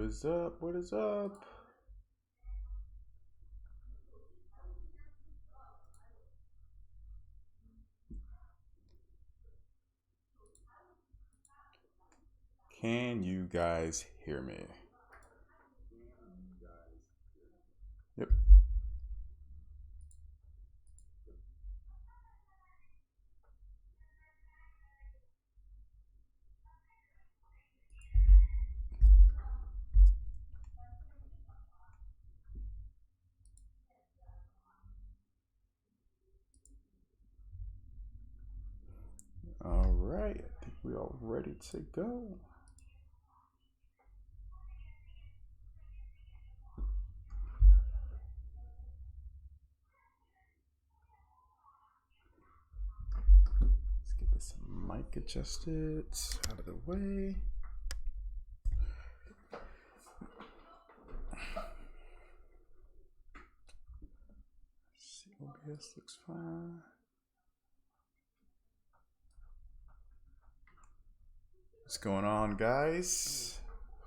is up? What is up? Can you guys hear me? Yep. All right. I think we are ready to go. Let's get this mic adjusted out of the way. OBS looks fine. What's going on, guys?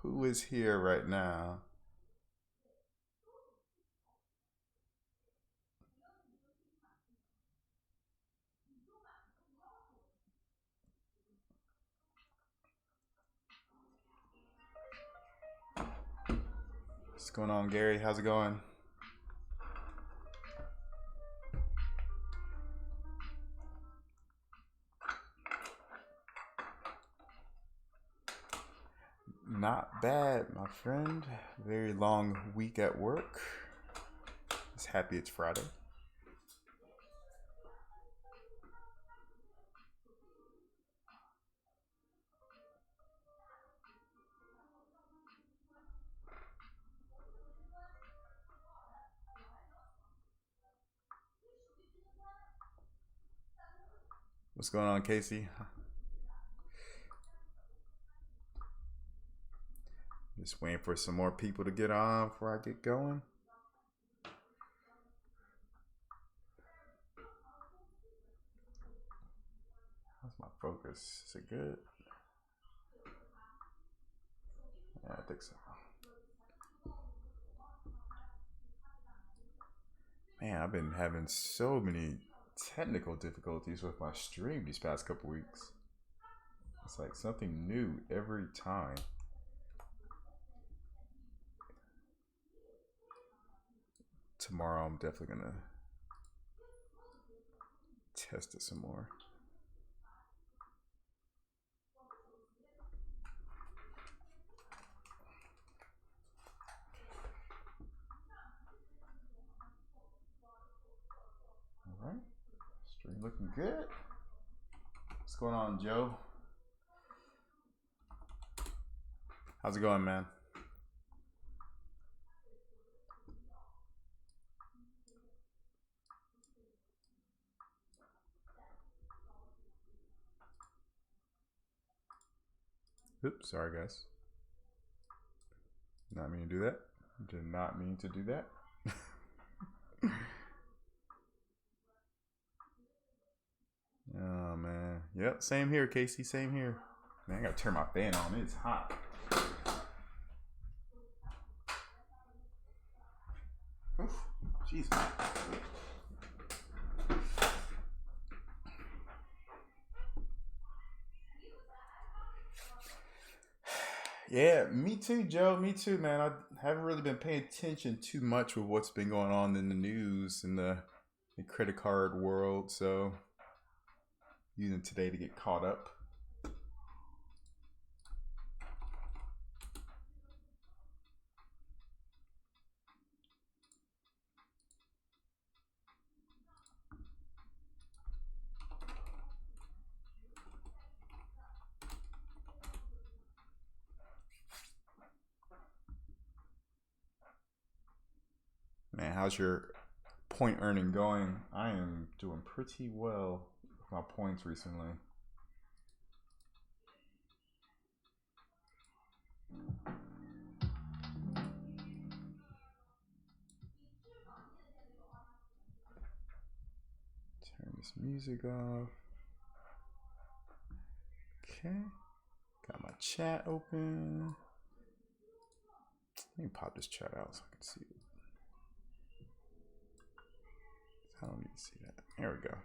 Who is here right now? What's going on, Gary? How's it going? Not bad, my friend. Very long week at work. Just happy it's Friday. What's going on, Casey? Just waiting for some more people to get on before I get going. How's my focus? Is it good? Yeah, I think so. Man, I've been having so many technical difficulties with my stream these past couple weeks. It's like something new every time. Tomorrow I'm definitely gonna test it some more. All right, stream looking good. What's going on, Joe? How's it going, man? Oops, sorry guys. Not mean to do that. Did not mean to do that. Oh man. Yep, same here, Casey. Same here. Man, I gotta turn my fan on. It's hot. Oof. Jeez. Yeah, me too, Joe. Me too, man. I haven't really been paying attention too much with what's been going on in the news in the credit card world. So using today to get caught up. Man, how's your point earning going? I am doing pretty well with my points recently. Turn this music off. Okay. Got my chat open. Let me pop this chat out so I can see it. I don't need to see that. There we go.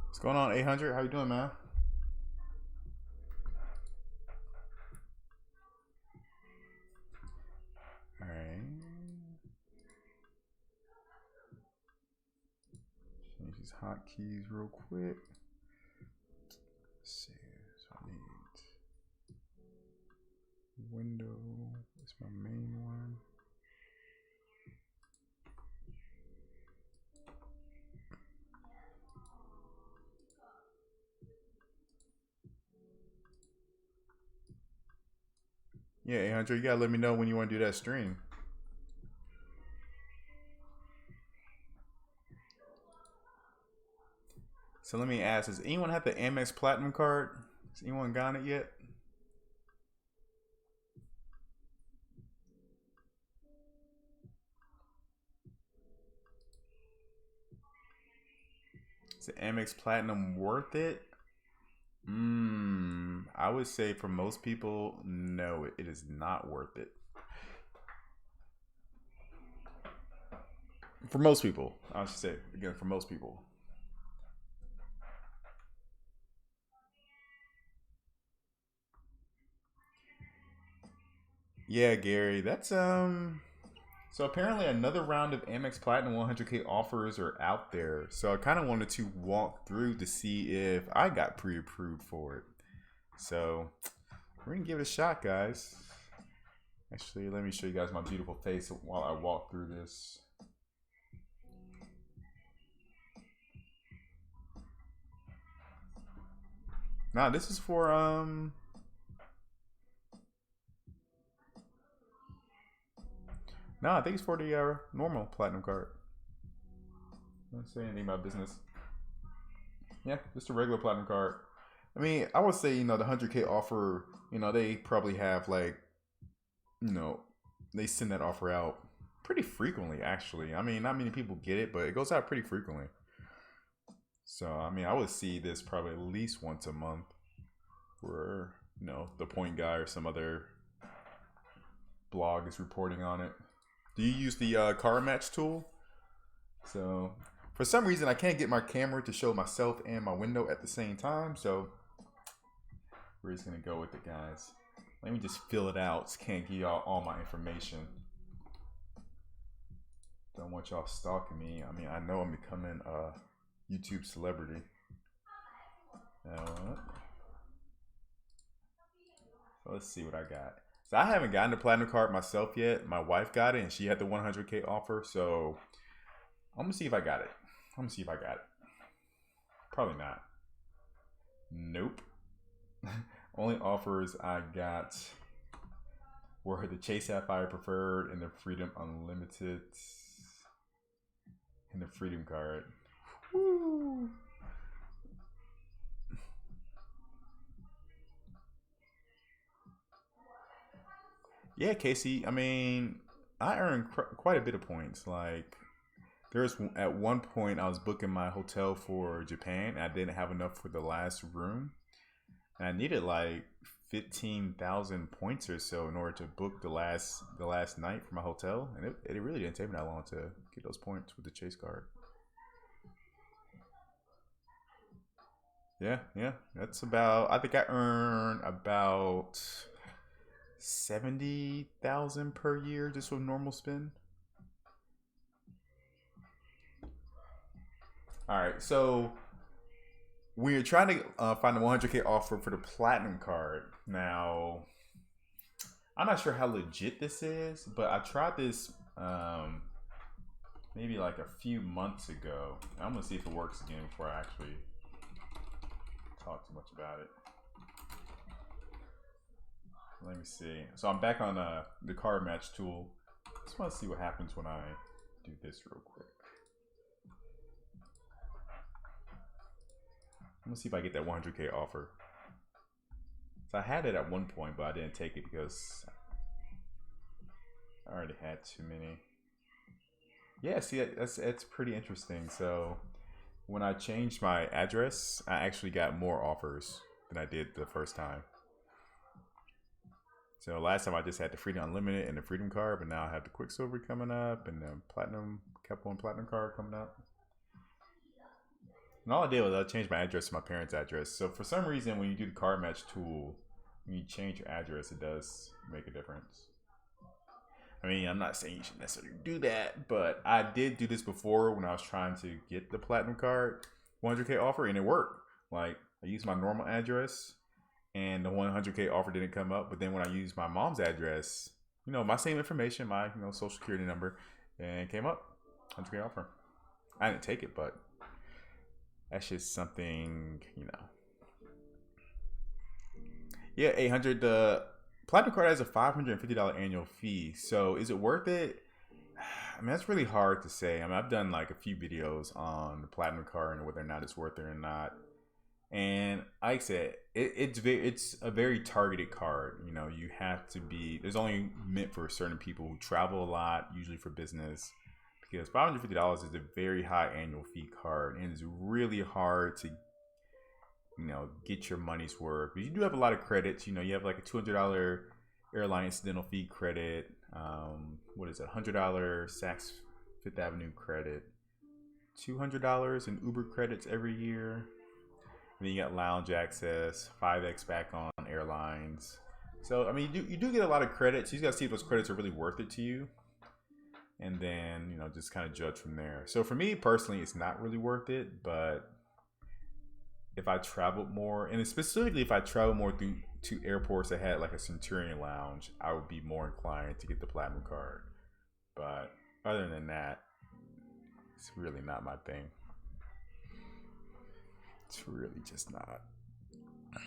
What's going on, 800? How you doing, man? All right. Change these hotkeys real quick. Let's see. So I need window. That's my main one. Yeah, 800, you gotta let me know when you want to do that stream. So let me ask, does anyone have the Amex Platinum card? Has anyone gotten it yet? Is the Amex Platinum worth it? I would say for most people, no, it is not worth it. For most people, I should say, again, for most people. Yeah, Gary, that's so apparently another round of Amex Platinum 100K offers are out there. So I kind of wanted to walk through to see if I got pre-approved for it. So we're gonna give it a shot, guys. Actually, let me show you guys my beautiful face while I walk through this. Now this is for no, I think it's for the normal platinum card. Don't say anything about business. Yeah, just a regular platinum card. I mean, I would say, the 100K offer, they probably have like, they send that offer out pretty frequently, actually. I mean, not many people get it, but it goes out pretty frequently. So, I mean, I would see this probably at least once a month where, the Point Guy or some other blog is reporting on it. Do you use the car match tool? So, for some reason, I can't get my camera to show myself and my window at the same time. So, we're just going to go with it, guys. Let me just fill it out. Can't give y'all all my information. Don't want y'all stalking me. I mean, I know I'm becoming a YouTube celebrity. So let's see what I got. So I haven't gotten the platinum card myself yet. My wife got it and she had the 100K offer. So I'm gonna see if I got it. Probably not. Nope. Only offers I got were the Chase Sapphire Preferred and the Freedom Unlimited and the Freedom card. Woo! Yeah, Casey. I mean, I earned quite a bit of points. Like, there's at one point I was booking my hotel for Japan. And I didn't have enough for the last room, and I needed like 15,000 points or so in order to book the last night for my hotel. And it really didn't take me that long to get those points with the Chase card. Yeah. That's about. I think I earn about 70,000 per year just with normal spend. All right, so we're trying to find a 100K offer for the platinum card. Now, I'm not sure how legit this is, but I tried this maybe like a few months ago. I'm gonna see if it works again before I actually talk too much about it. Let me see. So I'm back on the card match tool. Just want to see what happens when I do this real quick. I'm gonna see if I get that 100K offer. So I had it at one point, but I didn't take it because I already had too many. Yeah, see, that's pretty interesting. So when I changed my address, I actually got more offers than I did the first time. So last time I just had the Freedom Unlimited and the Freedom card, but now I have the Quicksilver coming up and the Platinum Capital One Platinum card coming up. And all I did was I changed my address to my parents' address. So for some reason, when you do the card match tool, when you change your address, it does make a difference. I mean, I'm not saying you should necessarily do that, but I did do this before when I was trying to get the Platinum card 100K offer, and it worked. Like, I used my normal address, and the 100K offer didn't come up. But then when I used my mom's address, my same information, my social security number, and it came up 100K offer. I didn't take it, but that's just something. Yeah, 800. The Platinum card has a $550 annual fee. So is it worth it? I mean, that's really hard to say. I mean, I've done like a few videos on the Platinum card and whether or not it's worth it or not. And like I said, it's a very targeted card. You have to be. There's only meant for certain people who travel a lot, usually for business, because $550 is a very high annual fee card, and it's really hard to get your money's worth. But you do have a lot of credits. You have like a $200 airline incidental fee credit. What is it? $100 Saks Fifth Avenue credit. $200 in Uber credits every year. And then you got lounge access, 5x back on airlines. So I mean, you do get a lot of credits. You just gotta see if those credits are really worth it to you, and then just kind of judge from there. So for me personally, it's not really worth it, but if I traveled more, and specifically if I traveled more to airports that had like a Centurion lounge, I would be more inclined to get the Platinum card. But other than that, it's really not my thing. It's really just not. Like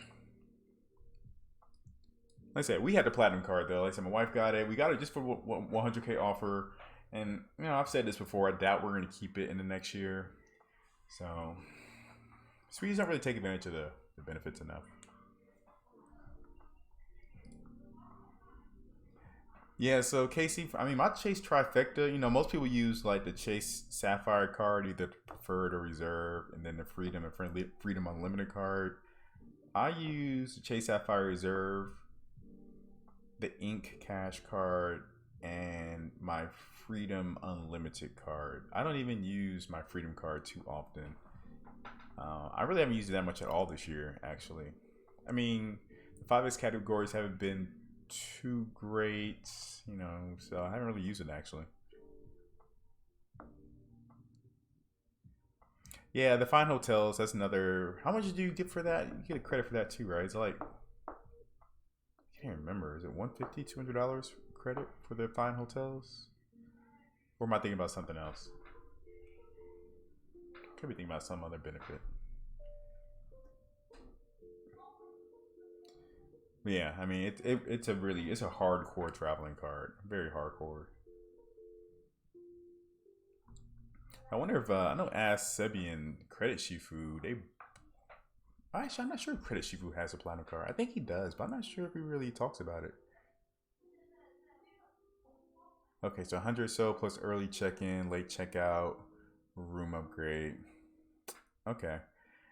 I said, we had the Platinum card though. Like I said, my wife got it. We got it just for 100K offer. And I've said this before. I doubt we're going to keep it in the next year. So Swedes don't really take advantage of the benefits enough. Yeah, so Casey, I mean, my Chase trifecta, most people use like the Chase Sapphire card, either preferred or reserve, and then the Freedom and Freedom Unlimited card. I use the Chase Sapphire Reserve, the Ink Cash card, and my Freedom Unlimited card. I don't even use my Freedom card too often. I really haven't used it that much at all this year, actually. I mean, the 5X categories haven't been too great, so I haven't really used it actually. Yeah, the fine hotels, that's another. How much did you get for that? You get a credit for that too, right? It's like, I can't remember. Is it $150, $200 credit for the fine hotels? Or am I thinking about something else? Could be thinking about some other benefit. But yeah, I mean, it's a hardcore traveling card, very hardcore. I wonder if I know Ask Sebi and Credit Shifu. Actually, I'm not sure if Credit Shifu has a Platinum card. I think he does, but I'm not sure if he really talks about it. Okay, so 100 or so plus early check-in, late checkout, room upgrade. Okay.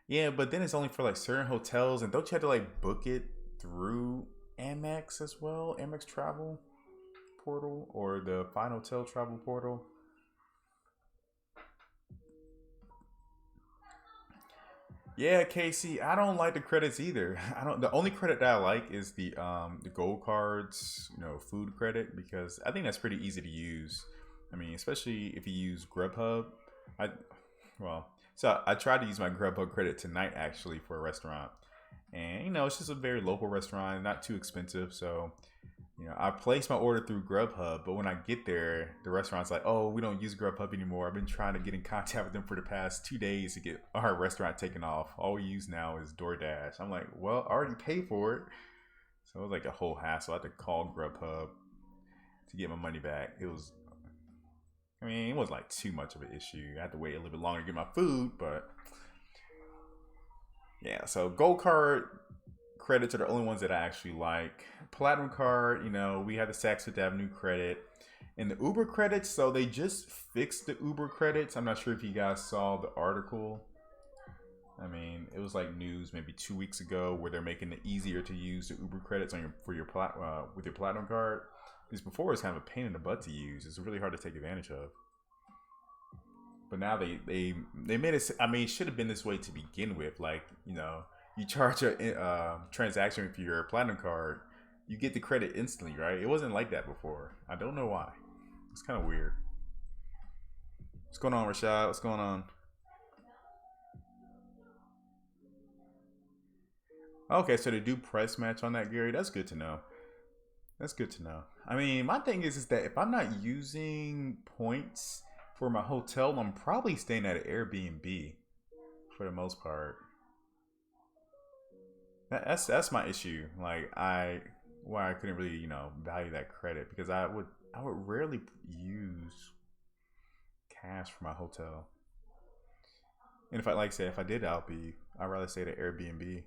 Yeah, but then it's only for like certain hotels, and don't you have to like book it through Amex as well? Amex Travel Portal or the Fine Hotel Travel Portal? Yeah, Casey, I don't like the credits either. I don't. The only credit that I like is the gold cards, food credit, because I think that's pretty easy to use. I mean, especially if you use Grubhub. I so I tried to use my Grubhub credit tonight actually for a restaurant, and it's just a very local restaurant, not too expensive. So I placed my order through Grubhub, but when I get there, the restaurant's like, "Oh, we don't use Grubhub anymore. I've been trying to get in contact with them for the past 2 days to get our restaurant taken off. All we use now is DoorDash." I'm like, "Well, I already paid for it." So it was like a whole hassle. I had to call Grubhub to get my money back. I mean, it wasn't like too much of an issue. I had to wait a little bit longer to get my food, but yeah. So gold card credits are the only ones that I actually like. Platinum card, we have the Saks Fifth Avenue credit, And the Uber credits, so they just fixed the Uber credits. I'm not sure if you guys saw the article. I mean, it was like news maybe 2 weeks ago where they're making it easier to use the Uber credits on with your platinum card. Because before it was kind of a pain in the butt to use. It's really hard to take advantage of. But now they made it. I mean, it should have been this way to begin with. Like, you charge a transaction for your platinum card, you get the credit instantly, right? It wasn't like that before. I don't know why. It's kind of weird. What's going on, Rashad? What's going on? Okay, so they do price match on that, Gary. That's good to know. That's good to know. I mean, my thing is that if I'm not using points for my hotel, I'm probably staying at an Airbnb for the most part. That's my issue. Like why I couldn't really value that credit, because I would rarely use cash for my hotel. And if I did, I'd rather stay at Airbnb.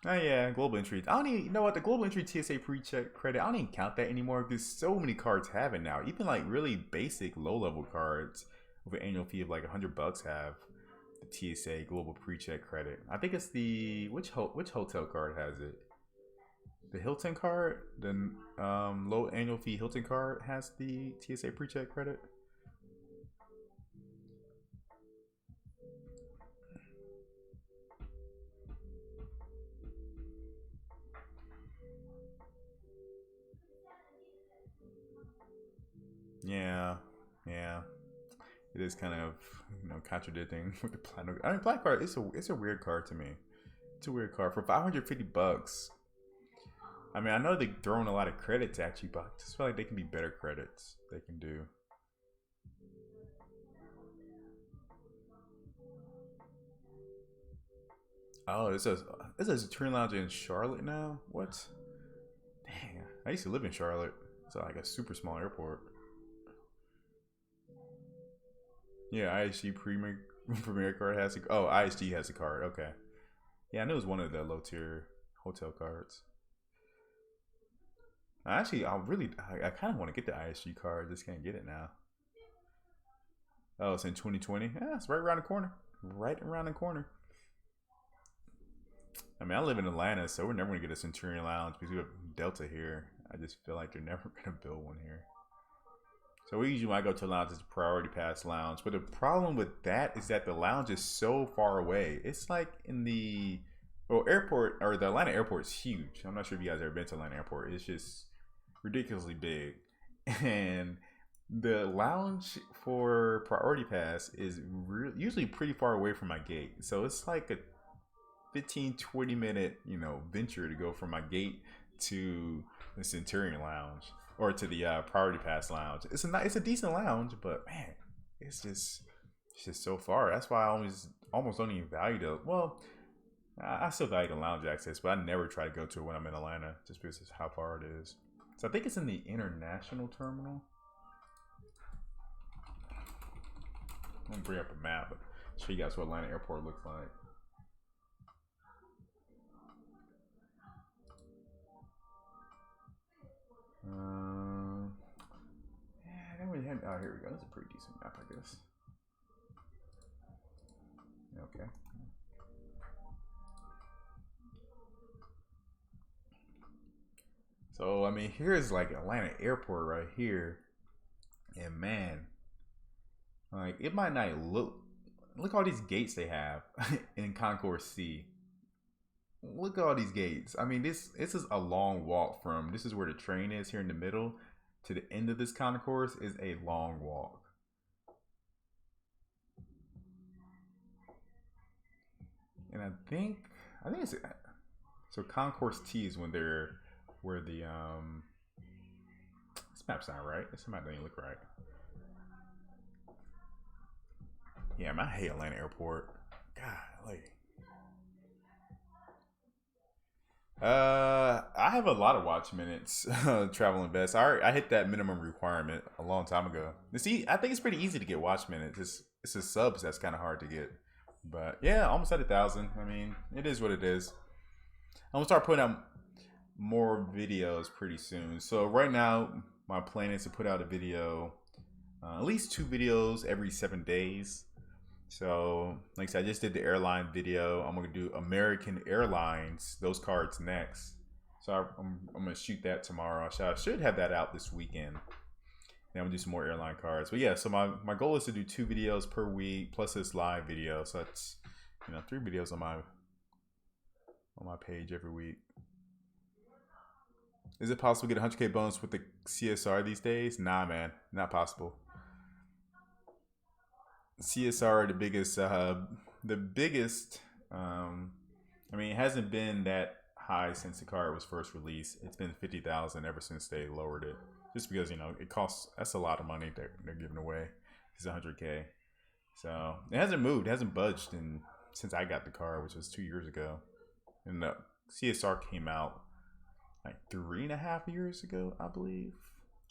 Oh yeah, global entry. I don't even you know what the global entry TSA pre-check credit. I don't even count that anymore because so many cards have it now. Even like really basic low-level cards with an annual fee of like $100 have the TSA global pre-check credit. I think it's the which hotel card has it? The Hilton card, the low annual fee Hilton card has the TSA pre-check credit. Yeah, yeah. It is kind of contradicting with the platinum. I mean, black card. It's a weird card to me. It's a weird card for $550. I mean, I know they're throwing a lot of credits at you, but I just feel like they can be better credits they can do. Oh, it says Tree Lounge in Charlotte now. What? Dang, I used to live in Charlotte. It's like a super small airport. Yeah, IHG Premier Premier card has a. Oh, IHG has a card. Okay. Yeah, I knew it was one of the low tier hotel cards. I kind of want to get the ISG card. Just can't get it now. Oh, it's in 2020. Yeah, it's right around the corner. Right around the corner. I mean, I live in Atlanta, so we're never gonna get a Centurion Lounge because we have Delta here. I just feel like they're never gonna build one here. So we usually when I go to a lounge, it's a priority pass lounge. But the problem with that is that the lounge is so far away. It's like in the airport, or the Atlanta airport is huge. I'm not sure if you guys ever been to Atlanta airport. It's just ridiculously big. And the lounge for priority pass is usually pretty far away from my gate. So it's like a 15-20 minute, venture to go from my gate to the Centurion Lounge or to the Priority Pass Lounge. It's a decent lounge, but man, it's just so far. That's why I almost don't even value the. Well, I still value the lounge access, but I never try to go to it when I'm in Atlanta, just because of how far it is. So I think it's in the international terminal. I'm gonna bring up a map, but show you guys what Atlanta Airport looks like. Yeah, then we had. Oh, here we go. That's a pretty decent map, I guess. Okay. So I mean, here's like Atlanta Airport right here, and man, like it might not look. Look at all these gates they have in Concourse C. Look at all these gates. I mean, this is a long walk from. This is where the train is here in the middle to the end of this concourse is a long walk. And I think it's so Concourse T is when they're where the this map's not right. This map doesn't look right. Yeah, man, I hate Atlanta Airport. God, like. I have a lot of watch minutes traveling best. I hit that minimum requirement a long time ago. See, I think it's pretty easy to get watch minutes. It's the subs that's kind of hard to get. But yeah, almost at 1,000. I mean, it is what it is. I'm gonna start putting out more videos pretty soon. So right now, my plan is to put out a video, at least 2 videos every 7 days. So, like I said, I just did the airline video. I'm gonna do American Airlines, those cards next. So I'm gonna shoot that tomorrow. So I should have that out this weekend. And I'm gonna do some more airline cards. But yeah, so my goal is to do 2 videos per week plus this live video. So that's 3 videos on my page every week. Is it possible to get a 100K bonus with the CSR these days? Nah, man, not possible. CSR the biggest. I mean, it hasn't been that high since the card was first released. It's been 50,000 ever since they lowered it. Just because it costs. That's a lot of money they're giving away. It's 100K. So it hasn't moved. It hasn't budged since I got the card, which was 2 years ago. And the CSR came out like 3.5 years ago, I believe.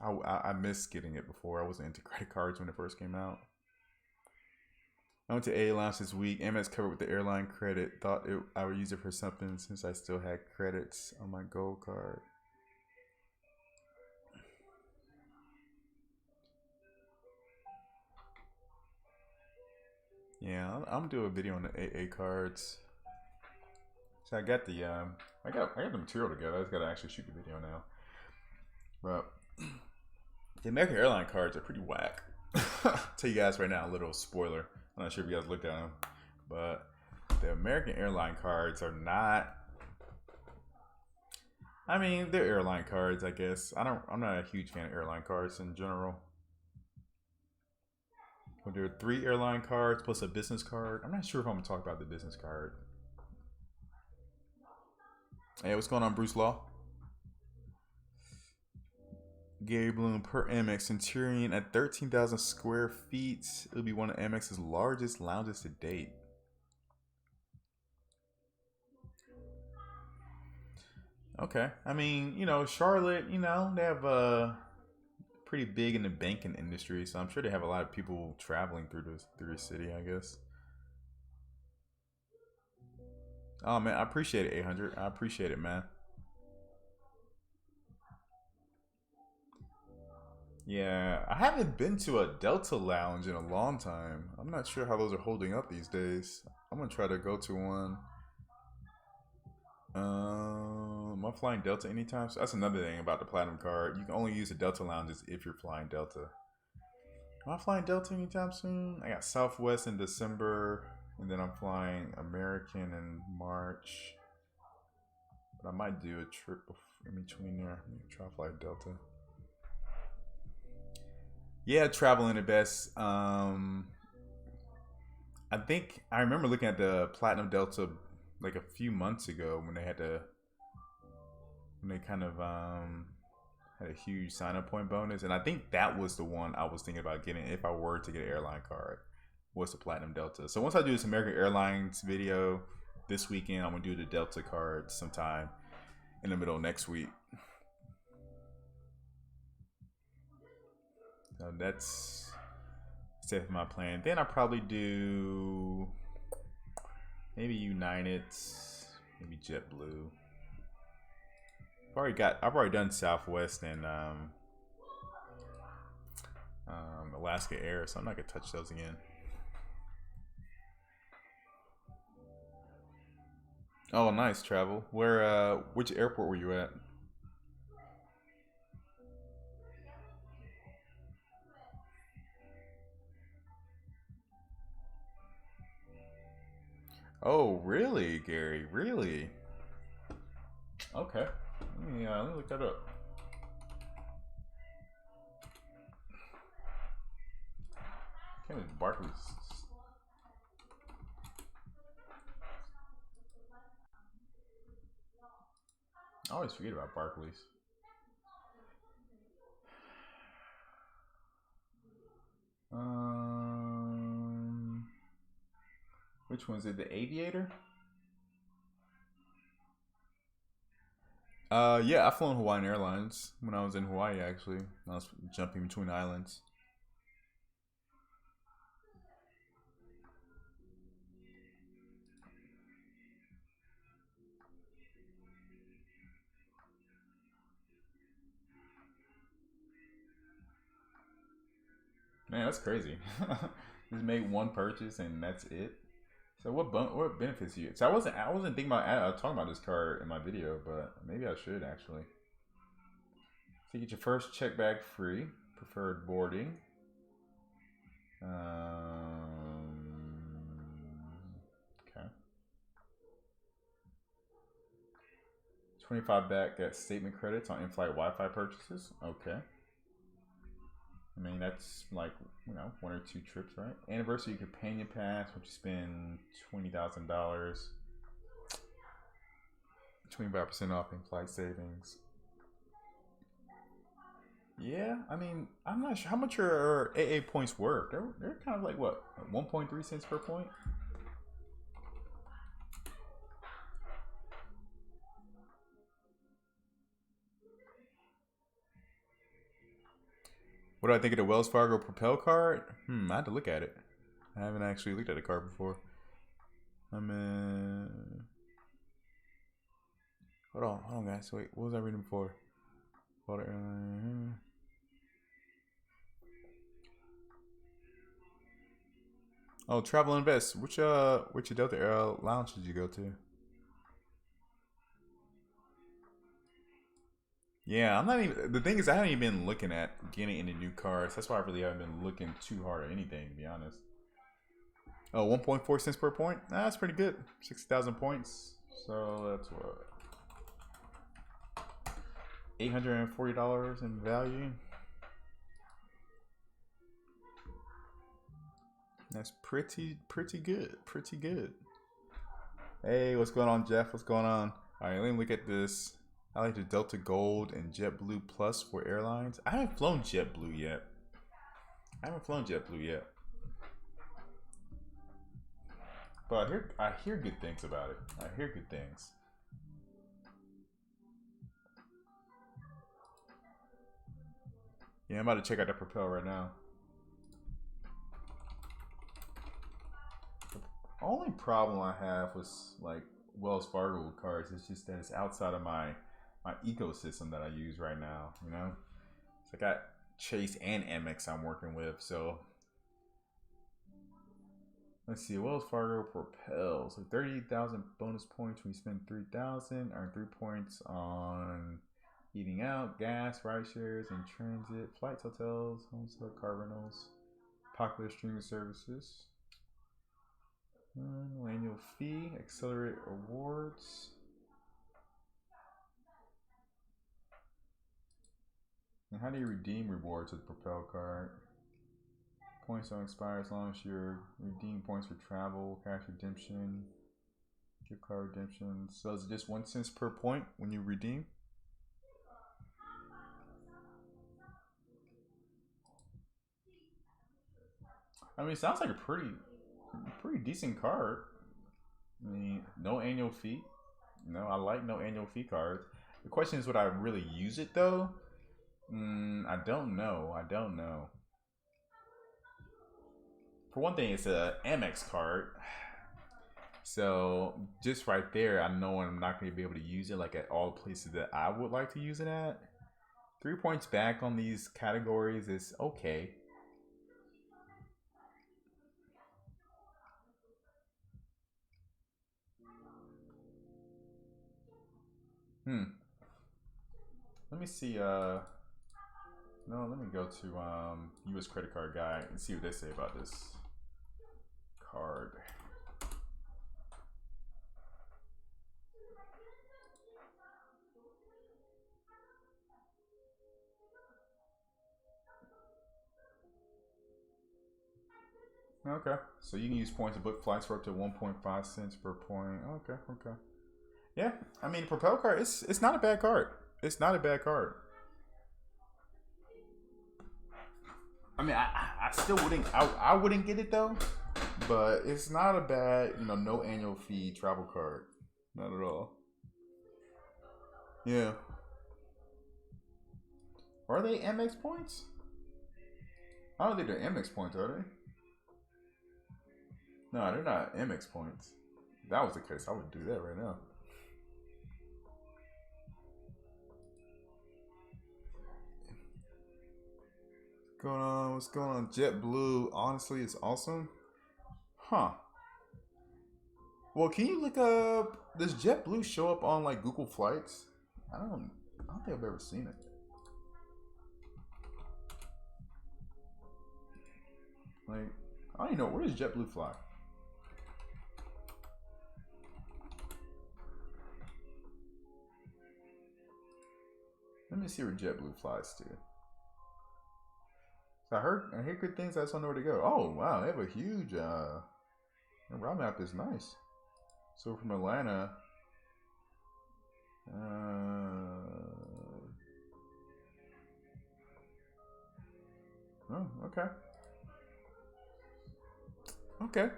I missed getting it before. I wasn't into credit cards when it first came out. I went to AA Lounge this week. Amex covered with the airline credit. Thought I would use it for something since I still had credits on my gold card. Yeah, I'm doing a video on the AA cards. So I got the I got the material together. I just gotta actually shoot the video now. But the American airline cards are pretty whack. Tell you guys right now, a little spoiler. I'm not sure if you guys looked at them, but the American airline cards are not. I mean, they're airline cards, I guess. I'm not a huge fan of airline cards in general. But there are 3 airline cards plus a business card. I'm not sure if I'm gonna talk about the business card. Hey, what's going on, Bruce Law? Gary Bloom per Amex Centurion at 13,000 square feet. It'll be one of Amex's largest lounges to date. Okay, I mean, Charlotte, they have pretty big in the banking industry, so I'm sure they have a lot of people traveling through the city, I guess. Oh man, I appreciate it, 800. I appreciate it, man. Yeah, I haven't been to a Delta lounge in a long time. I'm not sure how those are holding up these days. I'm gonna try to go to one. Am I flying Delta anytime? So that's another thing about the Platinum card. You can only use the Delta lounges if you're flying Delta. Am I flying Delta anytime soon? I got Southwest in December, and then I'm flying American in March. But I might do a trip in between there. Try to fly Delta. Yeah, traveling the best. I think I remember looking at the Platinum Delta like a few months ago when they kind of had a huge sign up point bonus, and I think that was the one I was thinking about getting if I were to get an airline card. Was the Platinum Delta. So once I do this American Airlines video this weekend, I'm gonna do the Delta card sometime in the middle of next week. So that's definitely my plan. Then I probably do maybe United, maybe JetBlue. I've already done Southwest and Alaska Air, so I'm not gonna touch those again. Oh, nice travel. Which airport were you at? Oh, really, Gary? Really? Okay. Let me look that up. Okay, Barclays. I always forget about Barclays. Which one's it? The Aviator? Yeah, I flew on Hawaiian Airlines when I was in Hawaii. Actually, I was jumping between islands. Man, that's crazy. Just made one purchase and that's it. So what benefits do you? So I wasn't thinking about talking about this card in my video, but maybe I should actually. So you get your first check bag free, preferred boarding. Okay. 25 back at statement credits on in-flight Wi-Fi purchases. Okay. I mean, that's like, 1 or 2 trips, right? Anniversary companion pass, which you spend $20,000. 25% off in flight savings. Yeah, I mean, I'm not sure how much are AA points worth. They're kind of like what, 1.3 cents per point? What do I think of the Wells Fargo Propel card? I had to look at it. I haven't actually looked at the card before. Hold on, guys. Wait, what was I reading before? Oh, Travel Invest. Which Delta Air lounge did you go to? Yeah, I'm not even. The thing is, I haven't even been looking at getting any new cars. That's why I really haven't been looking too hard at anything, to be honest. Oh, 1.4 cents per point. That's pretty good. 60,000 points. So that's what, $840 in value. That's pretty good. Pretty good. Hey, what's going on, Jeff? What's going on? All right, let me look at this. I like the Delta Gold and JetBlue Plus for airlines. I haven't flown JetBlue yet. But I hear good things about it. I hear good things. Yeah, I'm about to check out the Propel right now. The only problem I have with like Wells Fargo cards is just that it's outside of my ecosystem that I use right now. So I got Chase and Amex I'm working with. So let's see, Wells Fargo Propel. So 30,000 bonus points when you spend 3,000. Earn 3 points on eating out, gas, ride shares, and transit, flights, hotels, homestead, car rentals, popular streaming services. No annual fee, accelerate rewards. And how do you redeem rewards with Propel card? Points don't expire as long as you're redeeming points for travel, cash redemption, gift card redemption. So is it just 1 cent per point when you redeem? I mean, it sounds like a pretty decent card. I mean, no annual fee. No, I like no annual fee cards. The question is, would I really use it though? I don't know. For one thing, it's a Amex card. So just right there, I know I'm not going to be able to use it like at all places that I would like to use it at. 3 points back on these categories is okay. Let me see. No, let me go to U.S. Credit Card Guy and see what they say about this card. Okay, so you can use points to book flights for up to 1.5 cents per point. Okay. Yeah, I mean, Propel card, it's not a bad card. It's not a bad card. I mean, I still I wouldn't get it though, but it's not a bad, no annual fee travel card. Not at all. Yeah. Are they Amex points? I don't think they're Amex points, are they? No, they're not Amex points. If that was the case, I would do that right now. Going on? What's going on? JetBlue, honestly, it's awesome. Huh. Well, can you look up? Does JetBlue show up on like Google Flights? I don't think I've ever seen it. Like, I don't even know, where does JetBlue fly? Let me see where JetBlue flies to. So I hear good things. I just don't know where to go. Oh wow, they have a huge the route map is nice. So from Atlanta, oh okay,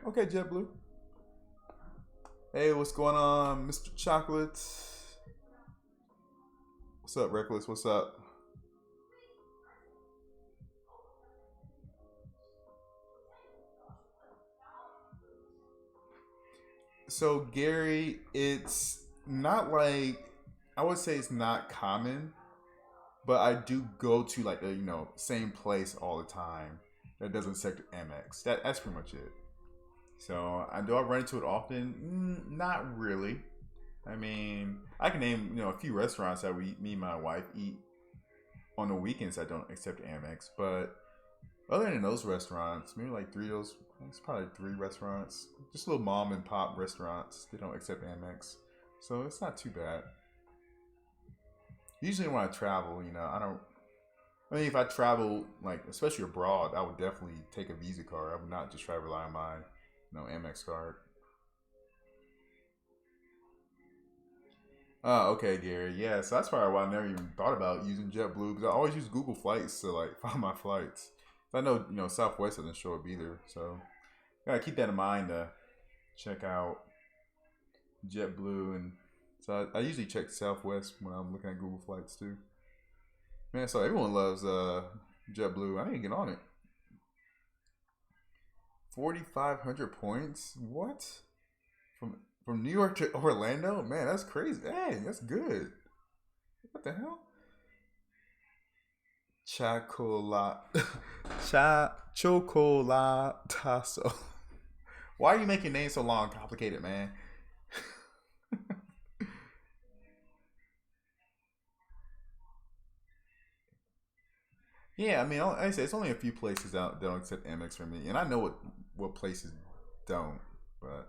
okay, JetBlue. Hey, what's going on, Mr. Chocolate? What's up, Reckless? What's up? So Gary, it's not like, I would say it's not common, but I do go to like the same place all the time that doesn't accept Amex. That's pretty much it. So I run into it often? Not really. I mean, I can name a few restaurants that me and my wife eat on the weekends that don't accept Amex, but other than those restaurants, maybe like three of those, it's probably three restaurants, just little mom and pop restaurants. They don't accept Amex, so it's not too bad. Usually when I travel, I don't. I mean, if I travel like especially abroad, I would definitely take a Visa card. I would not just try to rely on my, Amex card. Oh, okay, Gary. Yeah, so that's probably why I never even thought about using JetBlue because I always use Google Flights to like find my flights. I know Southwest doesn't show up either, so gotta keep that in mind to check out JetBlue. And so I usually check Southwest when I'm looking at Google Flights too. Man, so everyone loves JetBlue. I need to get on it. 4,500 points? What? From New York to Orlando? Man, that's crazy. Hey, that's good. What the hell? Chocolate. Chocolatazo. Why are you making names so long and complicated, man? Yeah, I mean, like I say it's only a few places out that don't accept Amex for me, and I know what places don't. But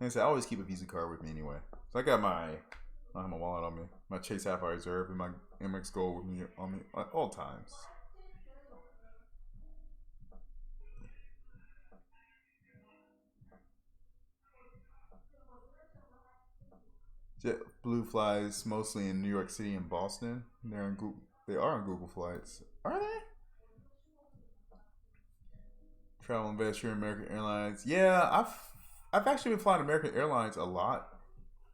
like I said, I always keep a Visa card with me anyway. So I have my wallet on me, my Chase Sapphire Reserve, and my Amex Gold with me on me at all times. JetBlue flies mostly in New York City and Boston. They are on Google Flights. Are they? Travel investor, American Airlines. Yeah, I've actually been flying American Airlines a lot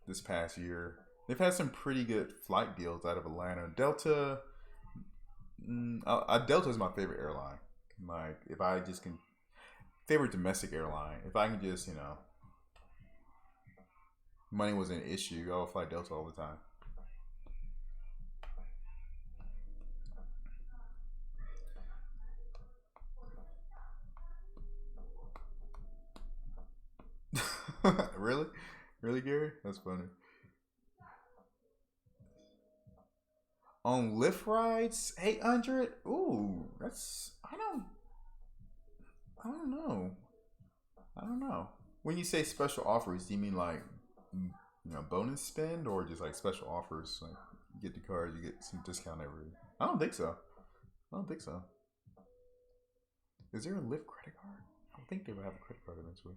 this past year. They've had some pretty good flight deals out of Atlanta. Delta is my favorite airline. Like, if I just can, favorite domestic airline. If I can just, money was an issue, I would fly Delta all the time. Really? Really, Gary? That's funny. On Lyft rides, 800. Ooh, I don't know. I don't know. When you say special offers, do you mean like, bonus spend or just like special offers? Like, you get the card, you get some discount every. I don't think so. I don't think so. Is there a Lyft credit card? I don't think they would have a credit card eventually.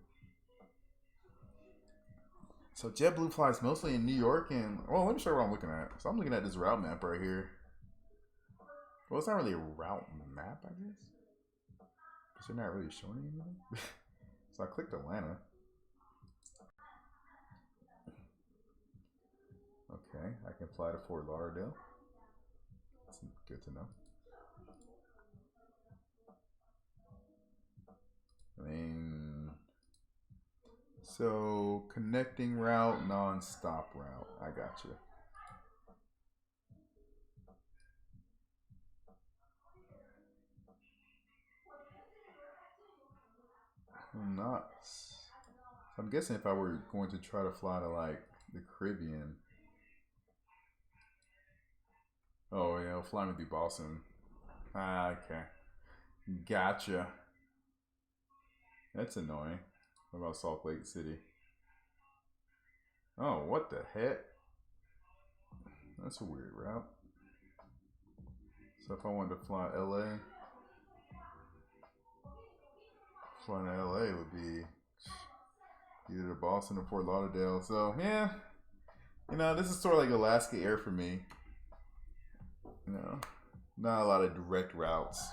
So JetBlue flies mostly in New York and well, let me show you what I'm looking at. So I'm looking at this route map right here. Well, it's not really a route map, I guess. Because they're not really showing anything. So I clicked Atlanta. Okay, I can fly to Fort Lauderdale. That's good to know. I mean, so connecting route, non-stop route. I got you. I'm not. I'm guessing if I were going to try to fly to like the Caribbean. Oh yeah, fly me through Boston. Ah, okay. Gotcha. That's annoying. What about Salt Lake City? Oh, what the heck? That's a weird route. So if I wanted to fly LA, flying to LA would be either to Boston or Fort Lauderdale. So yeah, this is sort of like Alaska Air for me. Not a lot of direct routes.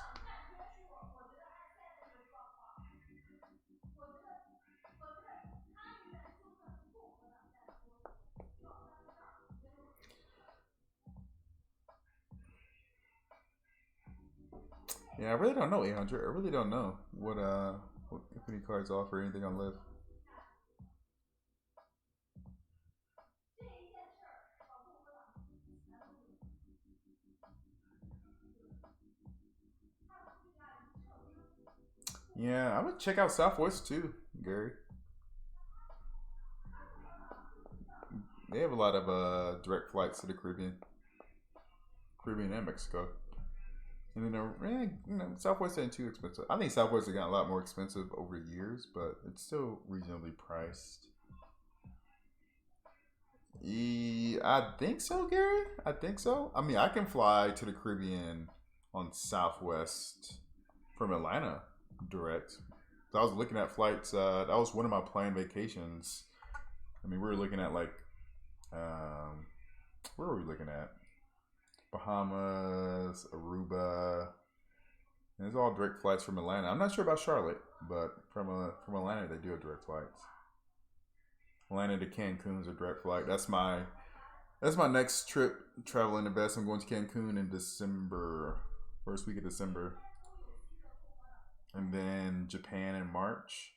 Yeah, I really don't know 800. I really don't know what if any cards offer anything on Lyft. Yeah, I would check out Southwest too, Gary. They have a lot of direct flights to the Caribbean and Mexico. And then Southwest ain't too expensive. I think Southwest has gotten a lot more expensive over years, but it's still reasonably priced. I think so, Gary. I think so. I mean, I can fly to the Caribbean on Southwest from Atlanta direct. So I was looking at flights. That was one of my planned vacations. I mean, we were looking at like, where were we looking at? Bahamas, Aruba. And it's all direct flights from Atlanta. I'm not sure about Charlotte, but from Atlanta they do have direct flights. Atlanta to Cancun's a direct flight. That's my next trip traveling the best. I'm going to Cancun in December, first week of December, and then Japan in March.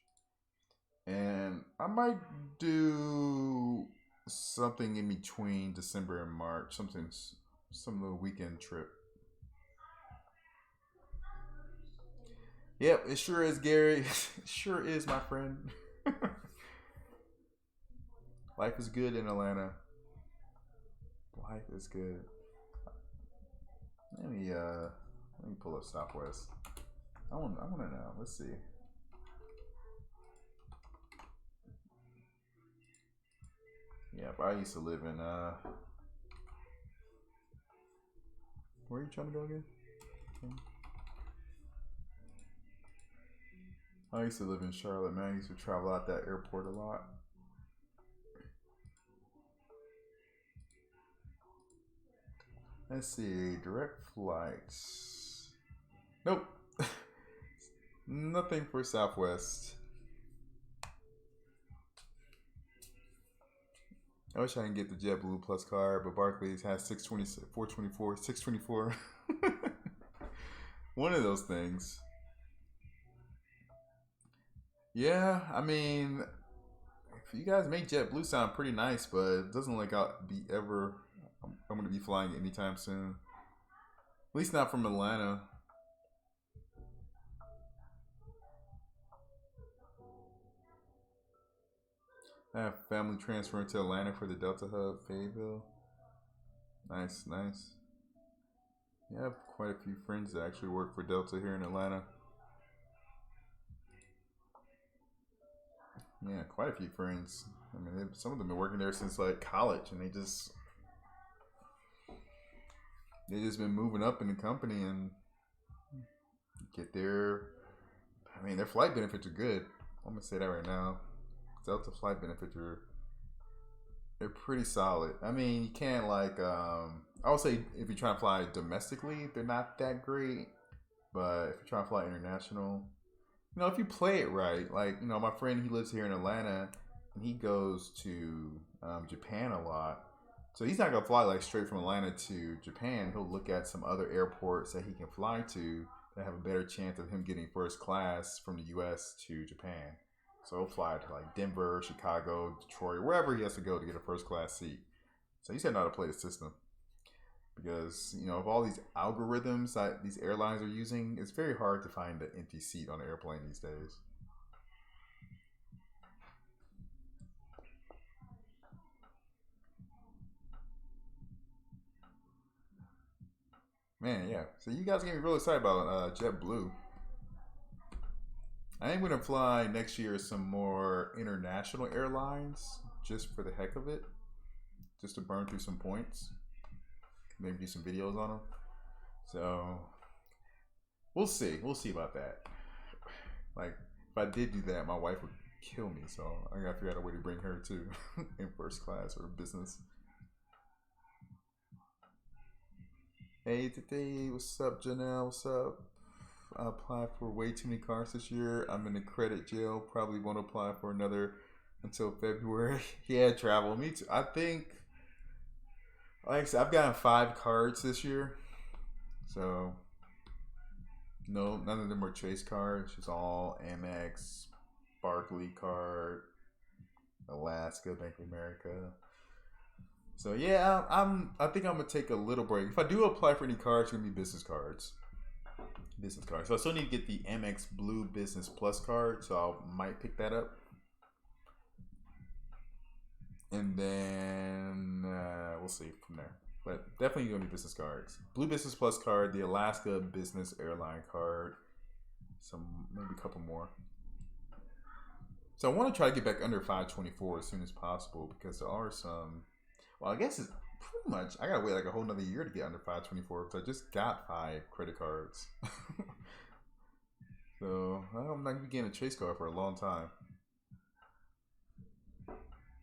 And I might do something in between December and March, some little weekend trip. Yep, it sure is, Gary. It sure is, my friend. Life is good in Atlanta. Life is good. Let me pull up Southwest. I want to know. Let's see. Yep, I used to live in where are you trying to go again? I used to live in Charlotte, man. I used to travel out that airport a lot. Let's see, direct flights. Nope. Nothing for Southwest. I wish I can get the JetBlue Plus card, but Barclays has 620, 424, 624. One of those things. Yeah, I mean, if you guys make JetBlue sound pretty nice, but it doesn't look like I'm going to be flying it anytime soon. At least not from Atlanta. I have family transferring to Atlanta for the Delta Hub, Fayetteville. Nice, nice. Yeah, I have quite a few friends that actually work for Delta here in Atlanta. Yeah, quite a few friends. I mean, some of them have been working there since like college, and they just been moving up in the company and get their. I mean, their flight benefits are good. I'm gonna say that right now. Delta flight benefits they're pretty solid. I mean, you can't like I would say if you're trying to fly domestically, they're not that great. But if you're trying to fly international, if you play it right, like my friend, he lives here in Atlanta, and he goes to Japan a lot. So he's not gonna fly like straight from Atlanta to Japan. He'll look at some other airports that he can fly to that have a better chance of him getting first class from the U.S. to Japan. So he'll fly to like Denver, Chicago, Detroit, wherever he has to go to get a first class seat. So he's got how to play the system. Because, of all these algorithms that these airlines are using, it's very hard to find an empty seat on an airplane these days. Man, yeah. So you guys get me real excited about JetBlue. I am gonna fly next year some more international airlines just for the heck of it, just to burn through some points. Maybe do some videos on them. So we'll see. We'll see about that. Like if I did do that, my wife would kill me. So I gotta figure out a way to bring her too in first class or business. Hey today, what's up, Janelle? What's up? I applied for way too many cars this year. I'm in a credit jail. Probably won't apply for another until February. Yeah, travel. Me too. I think, like I said, I've gotten 5 cards this year. So, no, none of them were Chase cards. It's all Amex, Barclay card, Alaska, Bank of America. So yeah, I think I'm gonna take a little break. If I do apply for any cards, it's gonna be business cards. Business card. So I still need to get the Amex Blue Business Plus card, so I might pick that up. And then we'll see from there. But definitely gonna be business cards. Blue Business Plus card, the Alaska Business Airline card, maybe a couple more. So I want to try to get back under 524 as soon as possible because there are some. Well, I guess it's pretty much. I gotta wait like a whole another year to get under 524 because I just got 5 credit cards. So I'm not gonna be getting a Chase card for a long time.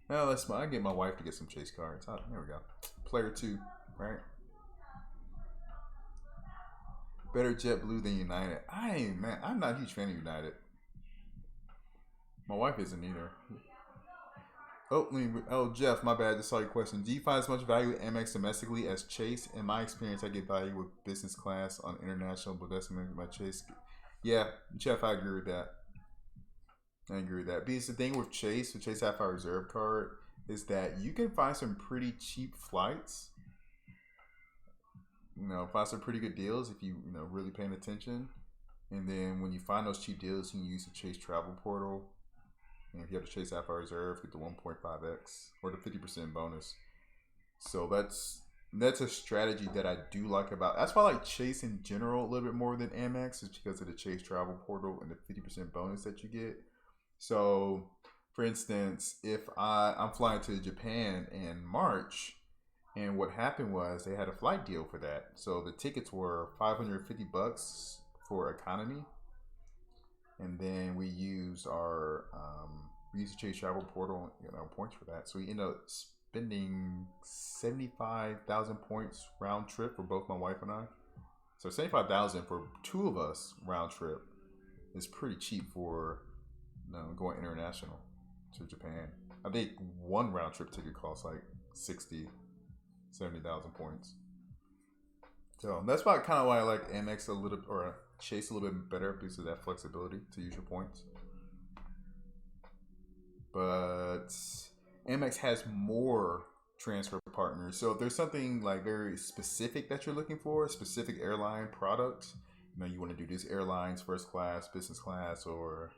Now I get my wife to get some Chase cards. Oh, there we go. Player 2, right? Better JetBlue than United. I'm not a huge fan of United. My wife isn't either. Jeff, my bad. Just saw your question. Do you find as much value with Amex domestically as Chase? In my experience, I get value with business class on international, but that's my Chase. Yeah, Jeff, I agree with that. Because the thing with Chase Sapphire Reserve card, is that you can find some pretty cheap flights. Find some pretty good deals if you really paying attention. And then when you find those cheap deals, you can use the Chase Travel Portal. And if you have the Chase Sapphire Reserve, get the 1.5x or the 50% bonus. So that's a strategy that I do like about. That's why I like Chase in general a little bit more than Amex, is because of the Chase Travel Portal and the 50% bonus that you get. So, for instance, if I'm flying to Japan in March, and what happened was they had a flight deal for that. So the tickets were $550 for economy. And then we used the Chase Travel Portal, points for that. So we ended up spending 75,000 points round trip for both my wife and I. So 75,000 for 2 of us round trip is pretty cheap for going international to Japan. I think one round trip ticket costs like 70,000 points. So that's kind of why I like Amex a little, or Chase a little bit better, because of that flexibility to use your points. But Amex has more transfer partners. So if there's something like very specific that you're looking for, a specific airline product, you want to do these airlines, first class, business class, or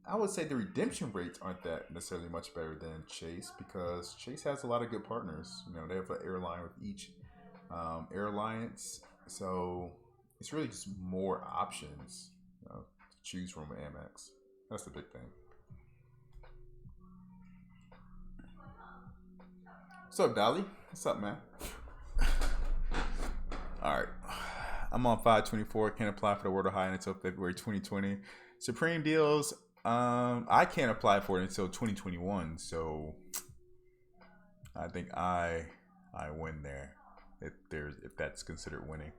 I would say the redemption rates aren't that necessarily much better than Chase, because Chase has a lot of good partners. They have an airline with each airlines, so it's really just more options to choose from with Amex. That's the big thing. What's up, Dolly? What's up, man? All right. I'm on 524. Can't apply for the World of High until February 2020. Supreme deals. I can't apply for it until 2021. So I think I win there, if that's considered winning.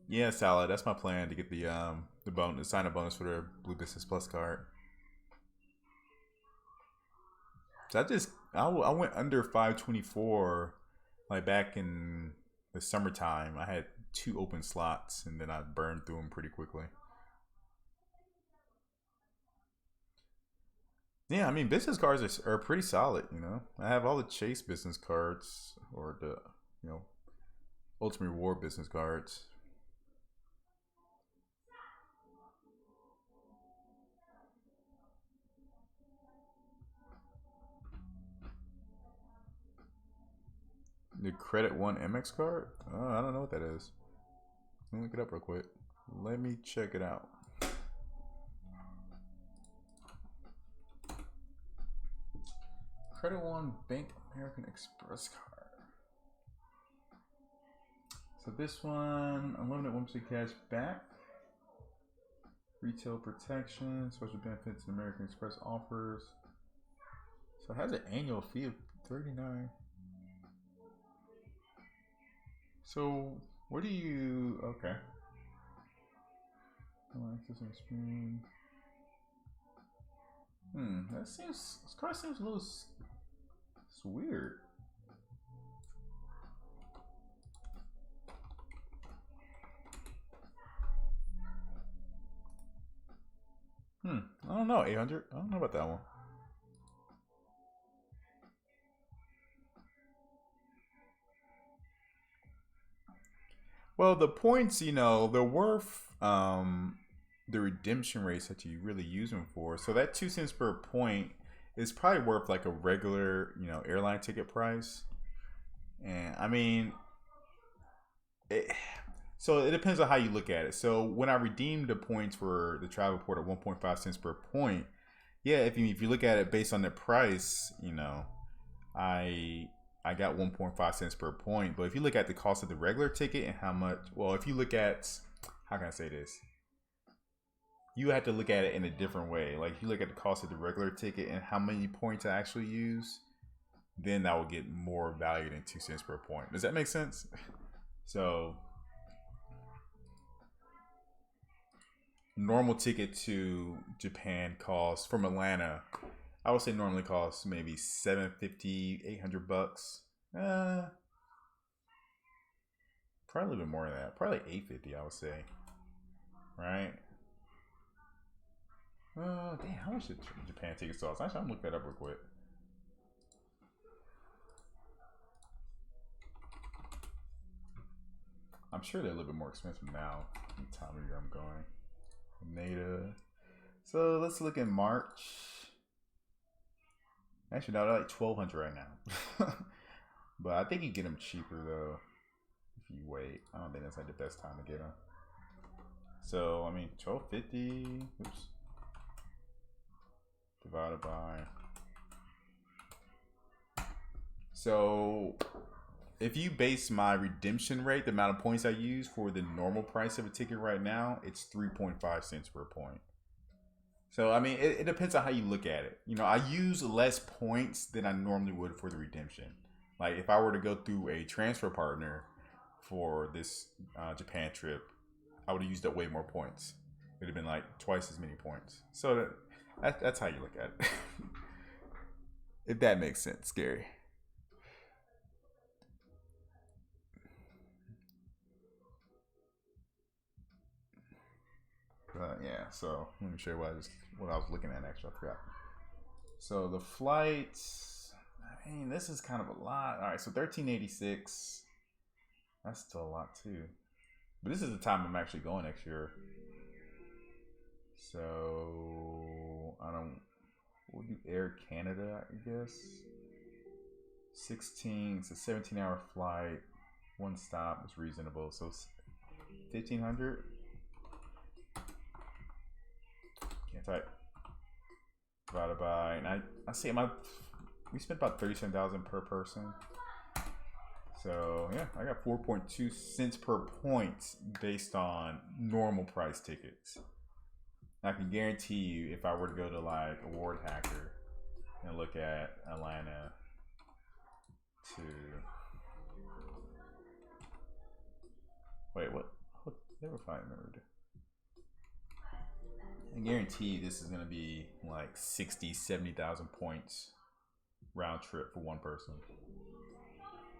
Yeah, Salah. That's my plan, to get the bonus, sign up bonus for the Blue Business Plus card. So I went under 524 like back in the summertime. I had 2 open slots, and then I burned through them pretty quickly. Yeah, I mean, business cards are pretty solid. I have all the Chase business cards, or the Ultimate Reward business cards. The Credit One Amex card? I don't know what that is. Let me look it up real quick. Let me check it out. Credit One Bank American Express card. So this one, unlimited 1% cash back. Retail protection, special benefits, and American Express offers. So it has an annual fee of $39. So what do you? Okay. Access on screen. That seems. This card seems a little. It's weird. I don't know. 800. I don't know about that one. Well, the points, they're worth the redemption rates that you really use them for. So that 2 cents per point is probably worth like a regular, airline ticket price. And I mean, so it depends on how you look at it. So when I redeemed the points for the travel port at 1.5 cents per point, yeah, if you look at it based on the price, I got 1.5 cents per point. But if you look at the cost of the regular ticket and how much, well, if you look at, how can I say this? You have to look at it in a different way. Like if you look at the cost of the regular ticket and how many points I actually use, then that will get more value than 2 cents per point. Does that make sense? So normal ticket to Japan costs from Atlanta, I would say normally costs maybe $750, $800. Probably a little bit more than that. Probably like $850, I would say. Right? Damn, how much did Japan tickets cost? Actually, I'm gonna look that up real quick. I'm sure they're a little bit more expensive now. The time of year I'm going. NADA. So let's look in March. Actually, no, they're like $1,200 right now. But I think you get them cheaper though if you wait. I don't think that's like the best time to get them. So I mean, $1,250. Oops. Divided by. So if you base my redemption rate, the amount of points I use for the normal price of a ticket right now, it's 3.5 cents per point. So, I mean, it depends on how you look at it. I use less points than I normally would for the redemption. Like, if I were to go through a transfer partner for this Japan trip, I would have used up way more points. It would have been like twice as many points. So, that's how you look at it. If that makes sense, Gary. Yeah, so let me show you what I was looking at actually. I forgot. So the flights, I mean, this is kind of a lot. All right, so 1386. That's still a lot too. But this is the time I'm actually going next year. So we'll do Air Canada, I guess. 16, it's a 17-hour flight. One stop is reasonable. So 1,500. Can't type. Divided by, and I say we spent about 37,000 per person. So yeah, I got 4.2 cents per point based on normal price tickets. I can guarantee you, if I were to go to like Award Hacker and look at Atlanta to wait, what? Never find remembered. I guarantee this is going to be like 60, 70,000 points round trip for one person.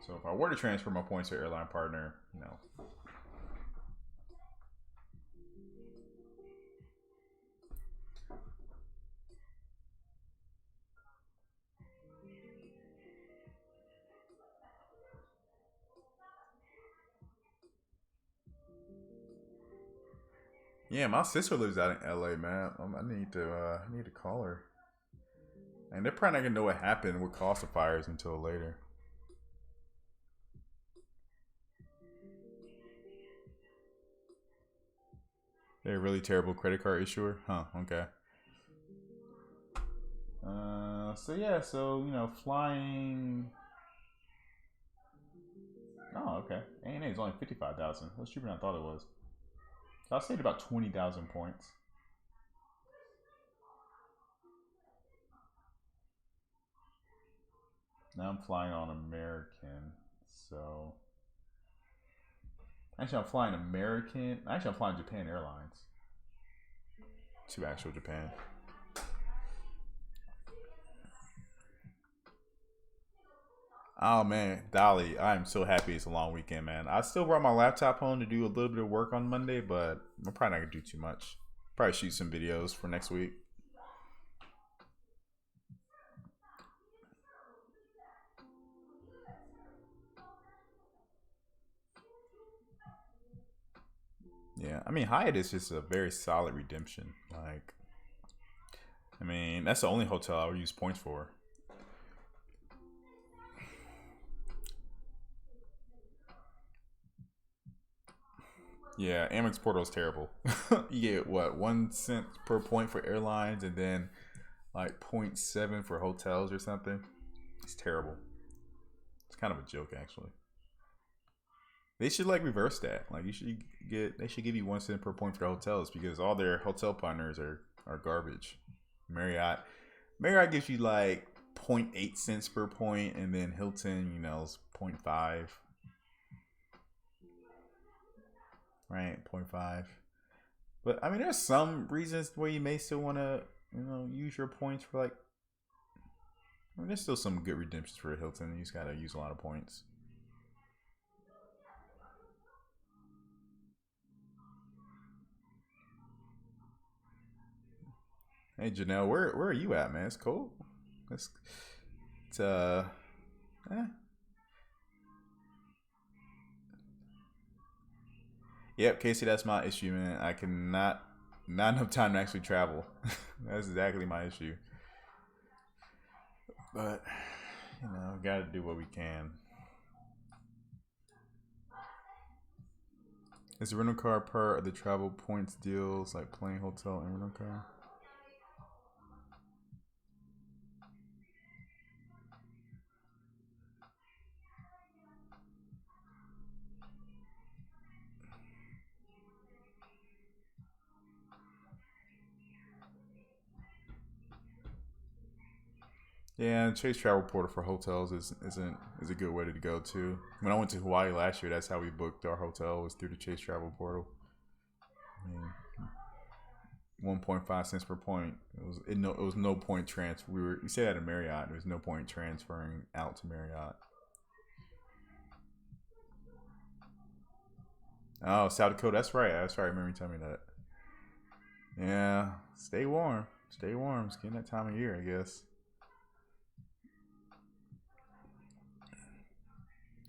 So if I were to transfer my points to an airline partner, Yeah, my sister lives out in LA, man. I need to call her. And they're probably not gonna know what happened with cost of fires until later. They're a really terrible credit card issuer? Huh, okay. So yeah, so, flying... Oh, okay. ANA is only 55,000. That's cheaper than I thought it was. So I'll say about 20,000 points. Now I'm flying on American, so... Actually, I'm flying American. Actually, I'm flying Japan Airlines. To actual Japan. Oh man, Dolly, I'm so happy it's a long weekend, man. I still brought my laptop home to do a little bit of work on Monday, but I'm probably not gonna do too much. Probably shoot some videos for next week. Yeah, I mean Hyatt is just a very solid redemption. Like, I mean that's the only hotel I would use points for. Yeah, Amex Portal is terrible. You get what 1 cent per point for airlines, and then like point 0.7 for hotels or something. It's terrible. It's kind of a joke, actually. They should like reverse that. Like they should give you 1 cent per point for the hotels because all their hotel partners are garbage. Marriott, Marriott gives you like zero point 0.8 cents per point, and then Hilton, is 0.5, right? 0.5. But I mean, there's some reasons where you may still want to, use your points for like. I mean, there's still some good redemptions for Hilton. You just gotta use a lot of points. Hey Janelle, where are you at, man? It's cold. It's it's eh. Yep, Casey, that's my issue, man. I cannot not enough time to actually travel. That's exactly my issue. But gotta do what we can. Is the rental car part of the travel points deals like plane, hotel, and rental car? Yeah, Chase Travel Portal for hotels is a good way to go too. When I went to Hawaii last year, that's how we booked our hotel was through the Chase Travel Portal. I mean, 1.5 cents per point. It was no point transfer. We stayed at a Marriott. There was no point transferring out to Marriott. Oh, South Dakota. That's right. That's right. I remember you telling me that. Yeah, stay warm. Stay warm. It's getting that time of year, I guess.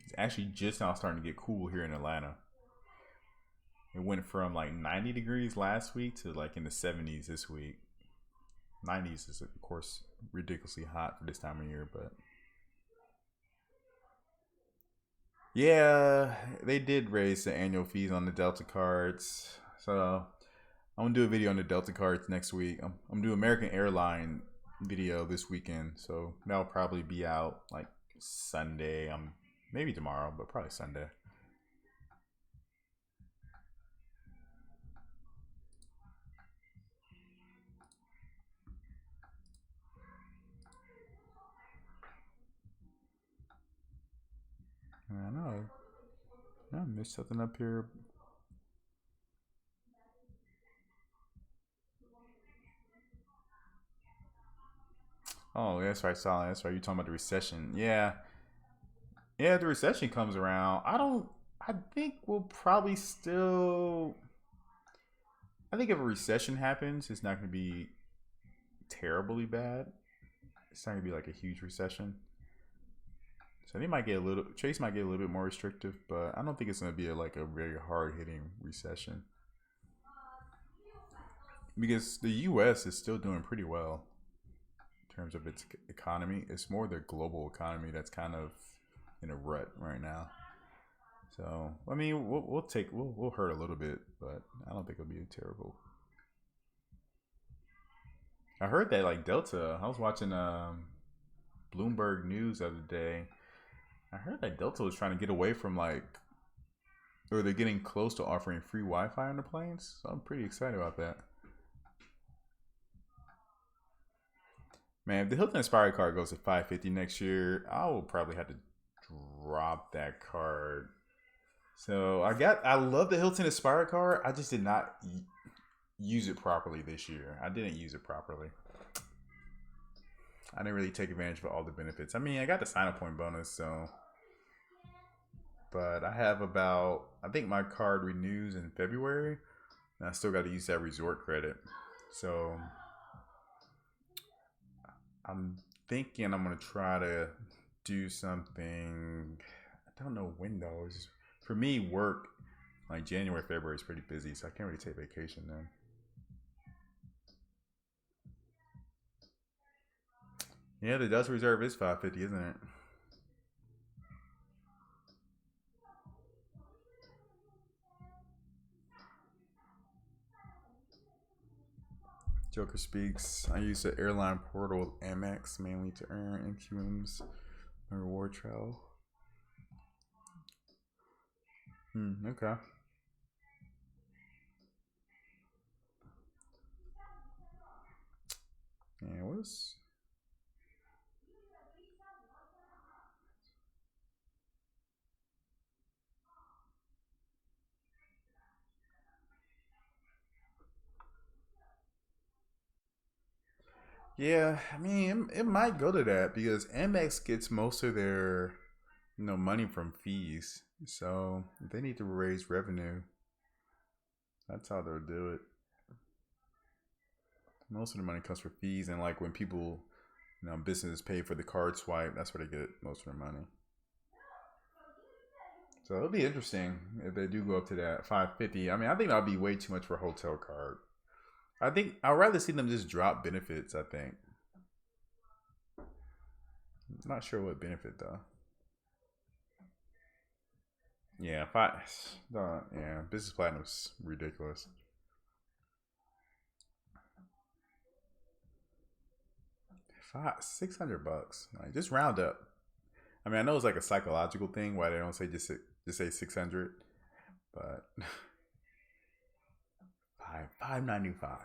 It's actually just now starting to get cool here in Atlanta. It went from like 90 degrees last week to like in the 70s this week. 90s is, of course, ridiculously hot for this time of year, but yeah, they did raise the annual fees on the Delta cards. So I'm gonna do a video on the Delta cards next week. I'm gonna do American Airline video this weekend, so that'll probably be out like Sunday. Maybe tomorrow, but probably Sunday. I know. I missed something up here. Oh, that's right, Solid. That's right. You're talking about the recession. Yeah, yeah. The recession comes around. I don't. I think we'll probably still. I think if a recession happens, it's not going to be terribly bad. It's not going to be like a huge recession. So they might get a little. Chase might get a little bit more restrictive, but I don't think it's going to be like a very hard hitting recession because the U.S. is still doing pretty well in terms of its economy. It's more the global economy that's kind of in a rut right now. So I mean, we'll hurt a little bit, but I don't think it'll be terrible. I heard that like Delta. I was watching Bloomberg News the other day. I heard that Delta was trying to get away from like, or they're getting close to offering free Wi-Fi on the planes. So I'm pretty excited about that. Man, if the Hilton Aspire card goes to 550 next year, I will probably have to drop that card. So I love the Hilton Aspire card. I just did not use it properly this year. I didn't use it properly. I didn't really take advantage of all the benefits. I mean, I got the sign up point bonus, so. But I have about, I think my card renews in February, and I still got to use that resort credit. So I'm thinking I'm going to try to do something. I don't know when though. For me, work, like January, February is pretty busy, so I can't really take vacation then. Yeah, the Dust Reserve is 550, isn't it? Joker speaks. I use the airline portal Amex mainly to earn NQMs and reward travel. Okay. Yeah, what's. Yeah, I mean, it might go to that because Amex gets most of their, money from fees. So if they need to raise revenue, that's how they'll do it. Most of the money comes from fees, and like when people, businesses pay for the card swipe, that's where they get most of their money. So it'll be interesting if they do go up to that 550. I mean, I think that'll be way too much for a hotel card. I think I'd rather see them just drop benefits. I think. Not sure what benefit though. Yeah, five. Yeah, business platinum's ridiculous. 600 bucks. Like just round up. I mean, I know it's like a psychological thing why they don't say just say 600, but 595.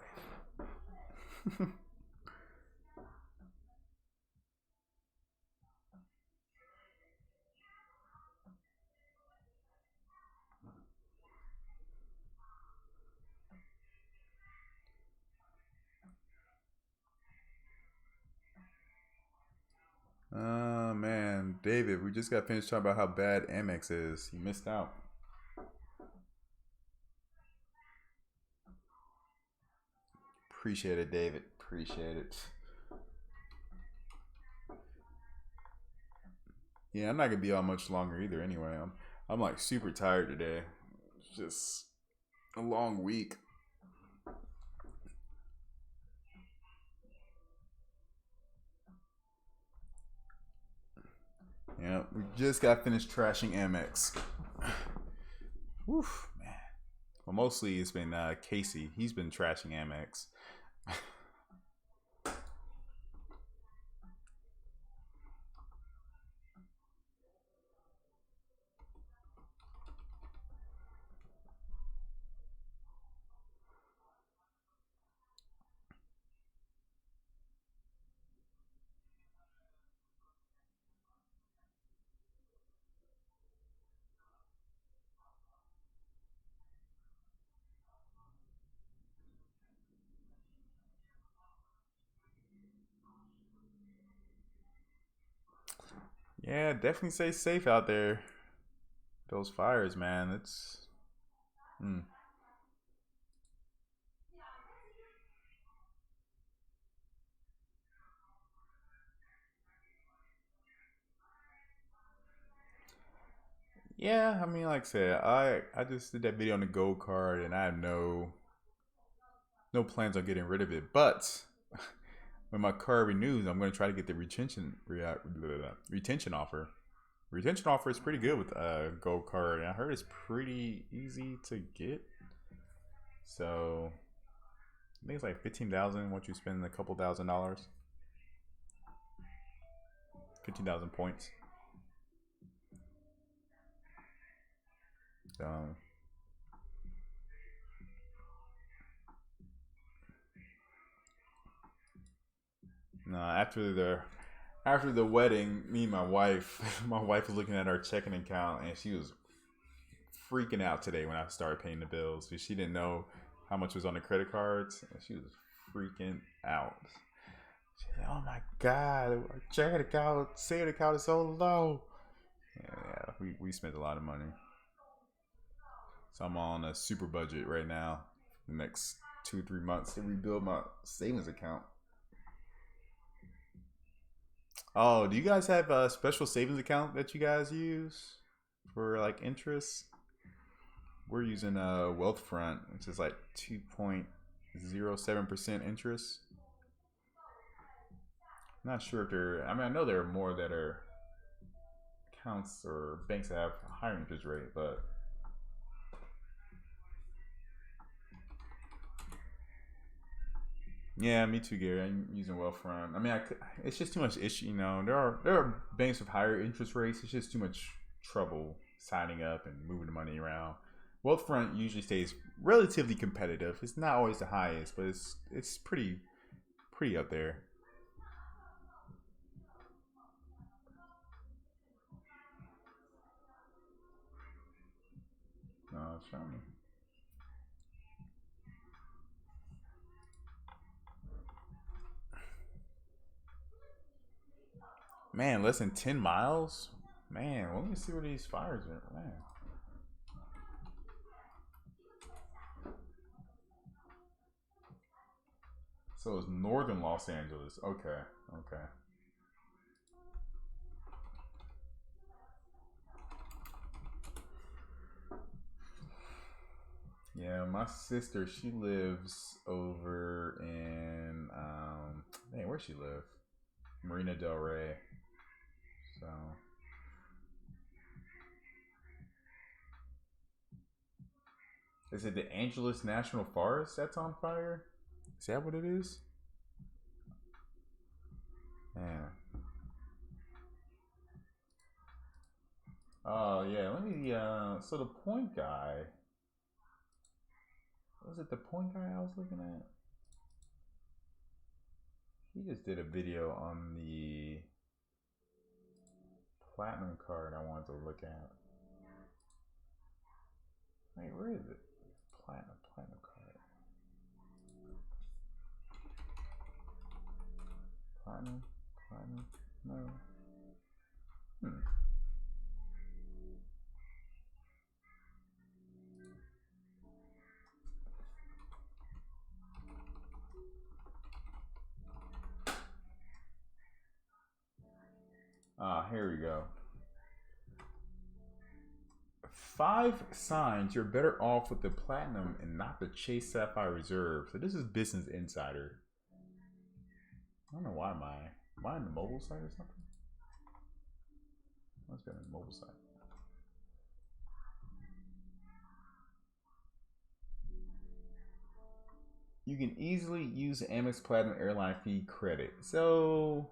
Oh man, David, we just got finished talking about how bad Amex is. You missed out. Appreciate it, David. Appreciate it. Yeah, I'm not gonna be on much longer either. Anyway, I'm like super tired today. It's just a long week. Yeah, we just got finished trashing Amex. Woof, man. Well, mostly it's been Casey. He's been trashing Amex. Yeah, definitely stay safe out there. Those fires, man. It's. Mm. Yeah, I mean, like I said, I just did that video on the gold card, and I have no plans on getting rid of it. But when my card renews, I'm going to try to get the retention offer. Retention offer is pretty good with Gold Card. I heard it's pretty easy to get. So I think it's like 15,000 once you spend a couple $1,000. 15,000 points. So no, after the wedding, me and my wife, my wife was looking at our checking account and she was freaking out today when I started paying the bills because she didn't know how much was on the credit cards and she was freaking out. She's like, "Oh my god, our checking account, saving account is so low." Yeah, we spent a lot of money. So I'm on a super budget right now. The next 2-3 months to rebuild my savings account. Oh, do you guys have a special savings account that you guys use for like interest? We're using Wealthfront, which is like 2.07% interest. I'm not sure if there. I mean, I know there are more that are accounts or banks that have a higher interest rate, but yeah, me too, Gary. I'm using Wealthfront. I mean, it's just too much issue. You know, there are banks with higher interest rates. It's just too much trouble signing up and moving the money around. Wealthfront usually stays relatively competitive. It's not always the highest, but it's pretty up there. No, show me. Man, less than 10 miles. Man, well, let me see where these fires are. Man, so it's northern Los Angeles. Okay, okay. Yeah, my sister, she lives over in man, where she live? Marina Del Rey. So is it the Angeles National Forest that's on fire? Is that what it is? Yeah. Oh yeah, let me so the point guy, was it the point guy I was looking at? He just did a video on the platinum card I wanted to look at. Wait, where is it? Platinum card. Platinum, platinum, no. Hmm. Here we go. 5 signs you're better off with the platinum and not the Chase Sapphire Reserve. So this is Business Insider. I don't know why am I on the mobile site or something? Must be on the mobile site. You can easily use the Amex Platinum airline fee credit. So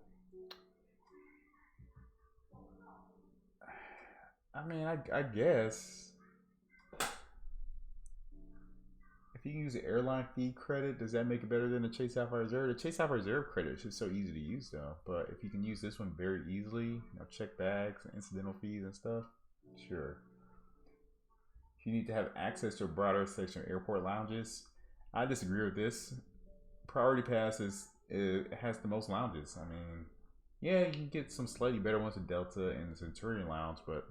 I mean, I guess if you use the airline fee credit, does that make it better than the Chase Sapphire Reserve? The Chase Sapphire Reserve credit is just so easy to use, though. But if you can use this one very easily, check bags, incidental fees, and stuff, sure. If you need to have access to a broader section of airport lounges, I disagree with this. Priority Pass it has the most lounges. I mean, yeah, you can get some slightly better ones at Delta and the Centurion Lounge, but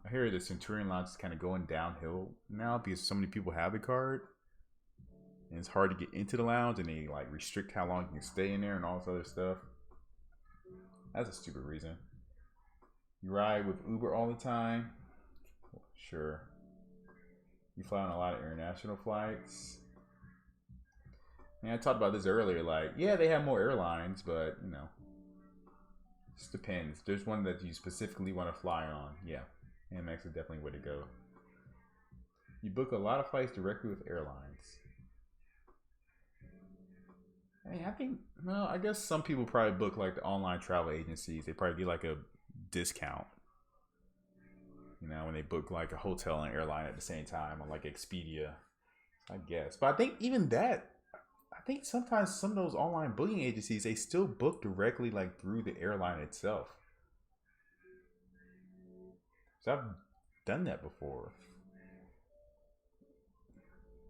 I hear the Centurion Lounge is kind of going downhill now because so many people have the card, and it's hard to get into the lounge, and they like restrict how long you can stay in there and all this other stuff. That's a stupid reason. You ride with Uber all the time, sure. You fly on a lot of international flights. I mean, I talked about this earlier. Like, yeah, they have more airlines, but Just depends. There's one that you specifically want to fly on. Yeah, Amex is definitely way to go. You book a lot of flights directly with airlines. Hey, I think, well, I guess some people probably book like the online travel agencies. They probably get like a discount, when they book like a hotel and airline at the same time on like Expedia, I guess. But I think even that, I think sometimes some of those online booking agencies, they still book directly like through the airline itself. So I've done that before.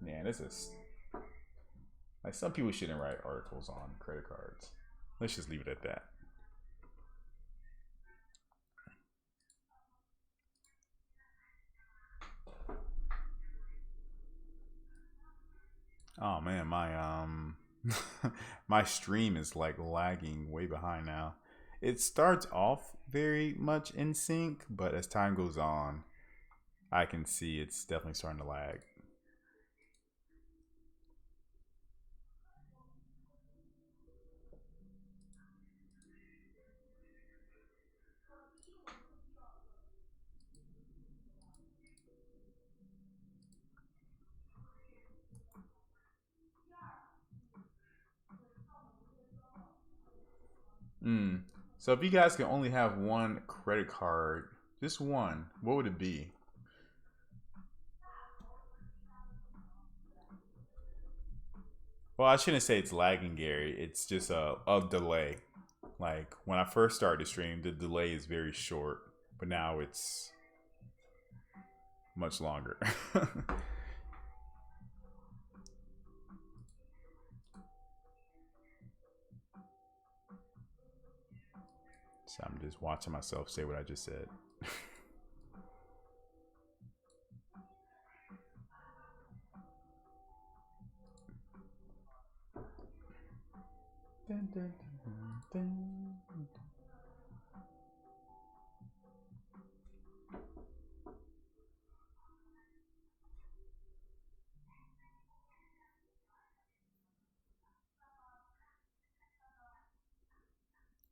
Man, this is like some people shouldn't write articles on credit cards. Let's just leave it at that. Oh man, my my stream is like lagging way behind now. It starts off very much in sync, but as time goes on, I can see it's definitely starting to lag. Mm. So if you guys can only have one credit card, just one, what would it be? Well, I shouldn't say it's lagging, Gary. It's just a delay. Like when I first started to stream, the delay is very short, but now it's much longer. So I'm just watching myself say what I just said. Dun, dun, dun, dun.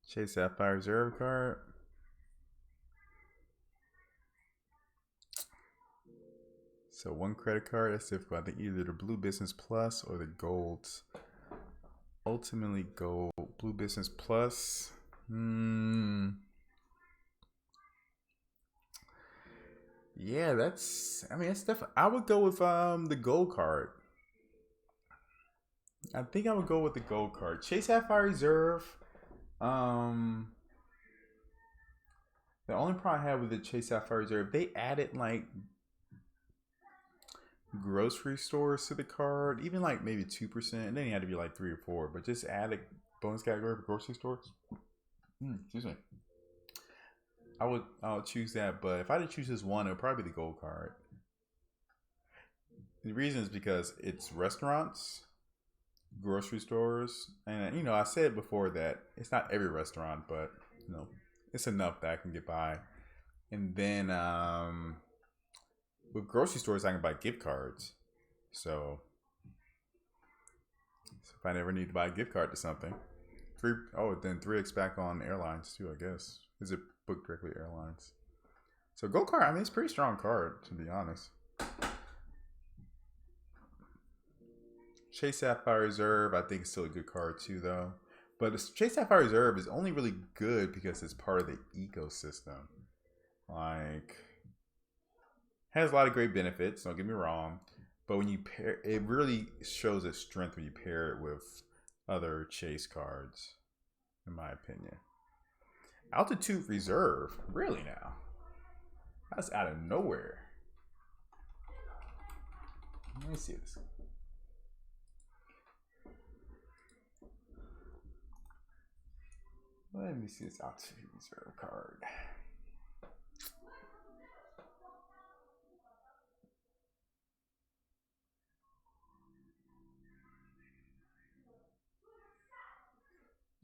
Chase Sapphire Reserve card. So one credit card, that's difficult. I think either the Blue Business Plus or the Gold. Ultimately, Gold. Blue Business Plus. Yeah, that's. I mean, it's definitely. I would go with the Gold card. I think I would go with the Gold card. Chase Sapphire Reserve. Um, the only problem I had with the Chase Sapphire Reserve, they added like grocery stores to the card, even like maybe 2%. And then you had to be like 3 or 4, but just add a bonus category for grocery stores. Excuse me. I would choose that, but if I had to choose just one, it would probably be the Gold card. The reason is because it's restaurants, grocery stores, and I said before that it's not every restaurant, but it's enough that I can get by. And then with grocery stores, I can buy gift cards. So if I never need to buy a gift card to something, then 3x back on airlines too, I guess. Is it booked directly airlines? So Gold card, I mean, it's a pretty strong card, to be honest. Chase Sapphire Reserve, I think, is still a good card too, though. But Chase Sapphire Reserve is only really good because it's part of the ecosystem. Like, has a lot of great benefits. Don't get me wrong, but when you pair, it really shows its strength when you pair it with other Chase cards, in my opinion. Altitude Reserve, really now? That's out of nowhere. Let me see this. Let me see this Altitude Reserve card.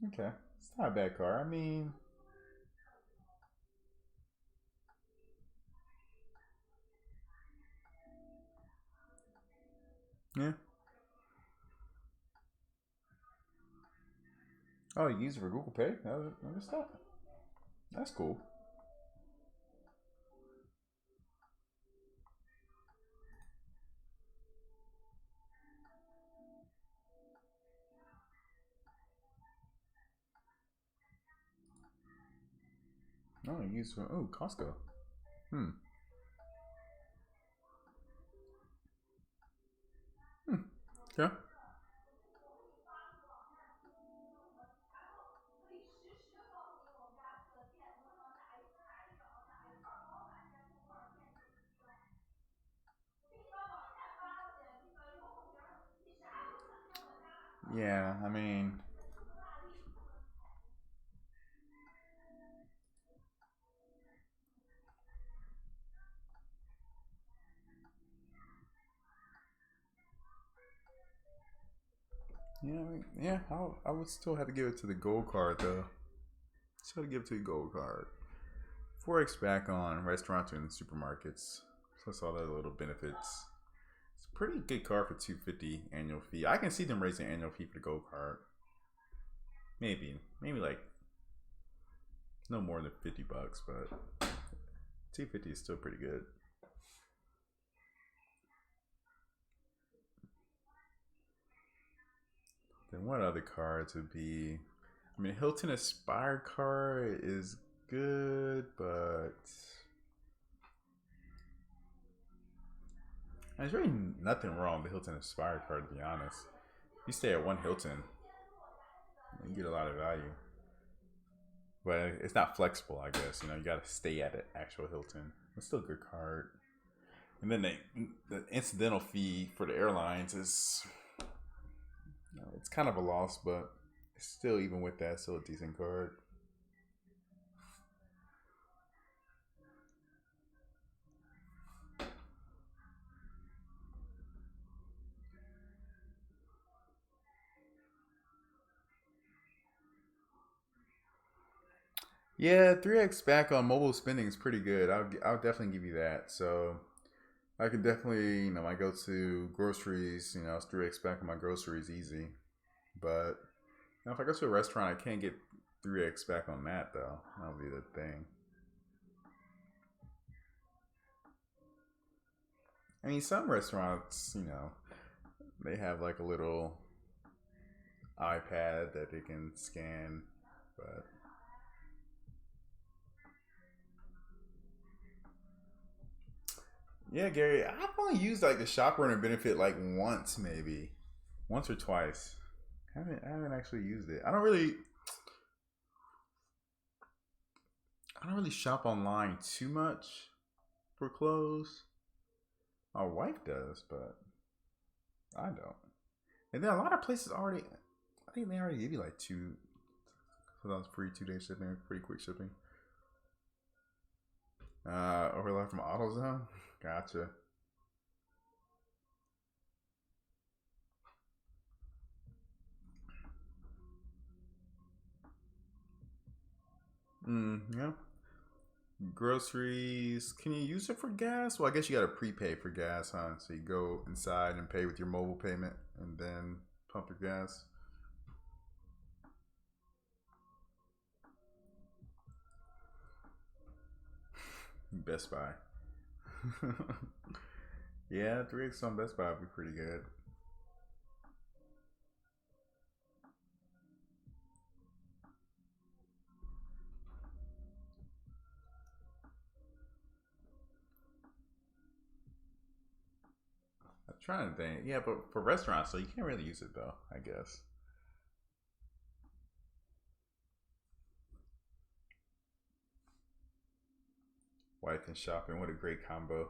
Okay, it's not a bad card. I mean, yeah. Oh, you use it for Google Pay? That was stuff. That's cool. Oh, use for Costco. Hmm. Hmm. Yeah. Yeah. I mean, yeah. Yeah. I would still have to give it to the gold card though. Still have to give it to the gold card. 4x back on restaurants and supermarkets. Plus all the little benefits. It's a pretty good card for 250 annual fee. I can see them raising annual fee for the gold card. Maybe like no more than $50, but 250 is still pretty good. Then what other cards would be? I mean, Hilton Aspire card is good, but there's really nothing wrong with the Hilton Aspire card, to be honest. If you stay at one Hilton, you get a lot of value. But it's not flexible, I guess. You know, you got to stay at an actual Hilton. It's still a good card. And then the incidental fee for the airlines is, you know, it's kind of a loss, but it's still, even with that, still a decent card. Yeah, 3x back on mobile spending is pretty good. I'll definitely give you that. So I can definitely, you know, I go to groceries, you know, it's 3x back on my groceries easy. But you know, if I go to a restaurant, I can't get 3x back on that though. That'll be the thing. I mean, some restaurants, you know, they have like a little iPad that they can scan, but yeah, Gary, I've only used like the shop runner benefit like once, maybe once or twice. I haven't actually used it. I don't really shop online too much for clothes. My wife does, but I don't. And then a lot of places already, I think they already give you like two, so that was free 2 day shipping, pretty quick shipping. Overlap from AutoZone. Gotcha. Yeah. Groceries. Can you use it for gas? Well, I guess you got to prepay for gas, huh? So you go inside and pay with your mobile payment, and then pump your gas. Best Buy. Yeah, 3x on Best Buy would be pretty good. I'm trying to think. Yeah, but for restaurants, so you can't really use it though, I guess. Wife and shopping, what a great combo.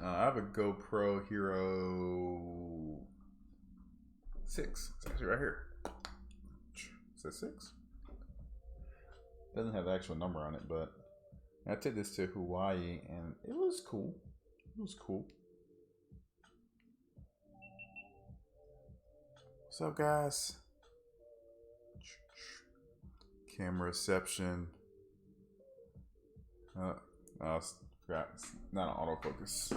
I have a GoPro Hero 6. It's actually right here. Is that 6? Doesn't have the actual number on it, but I took this to Hawaii and it was cool. It was cool. What's up, guys? Camera reception. Forgot. It's not an autofocus.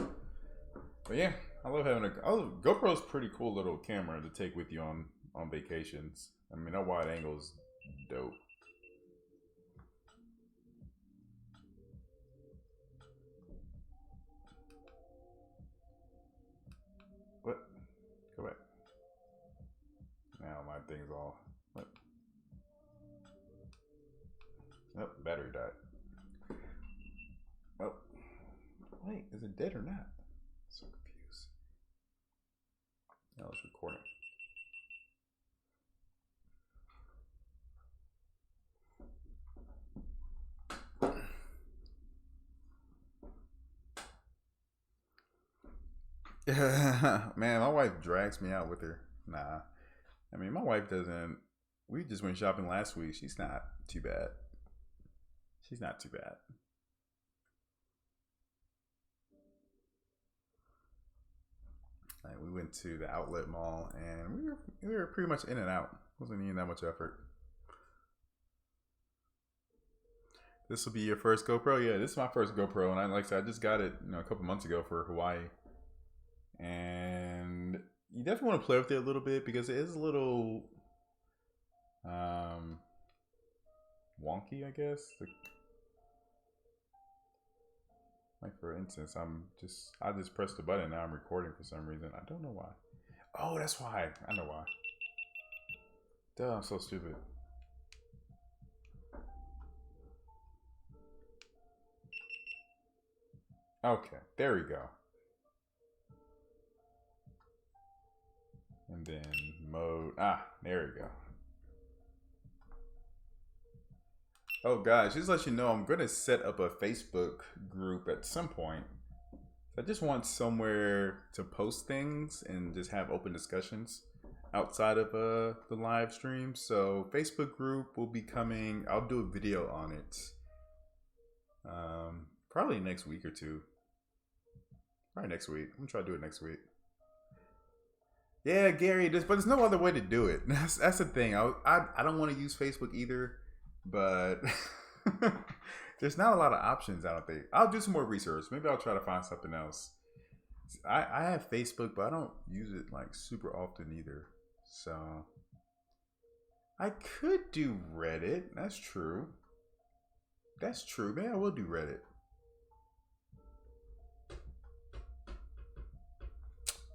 But yeah, I love having a. GoPro's pretty cool little camera to take with you on vacations. I mean, that wide angle is dope. What? Go back. Now my thing's all. What? Oh, battery died. Oh, wait, is it dead or not? So confused. Now it's recording. Man, my wife drags me out with her. Nah. I mean, my wife doesn't. We just went shopping last week. She's not too bad. She's not too bad. Like, we went to the outlet mall and we were pretty much in and out. Wasn't even that much effort. This will be your first GoPro? Yeah, this is my first GoPro, and like I said, I just got it, a couple months ago for Hawaii. And you definitely want to play with it a little bit because it is a little wonky, I guess. Like for instance, I just pressed the button, now I'm recording for some reason. I don't know why. Oh, that's why. I know why. Duh, I'm so stupid. Okay, there we go. And then mode. There we go. Oh, guys, just to let you know, I'm going to set up a Facebook group at some point. I just want somewhere to post things and just have open discussions outside of the live stream. So Facebook group will be coming. I'll do a video on it. Probably next week or two. Probably next week. I'm going to try to do it next week. Yeah, Gary, but there's no other way to do it. That's the thing. I don't want to use Facebook either, but there's not a lot of options, I don't think. I'll do some more research. Maybe I'll try to find something else. I have Facebook, but I don't use it like super often either. So I could do Reddit. That's true. That's true. Maybe I will do Reddit.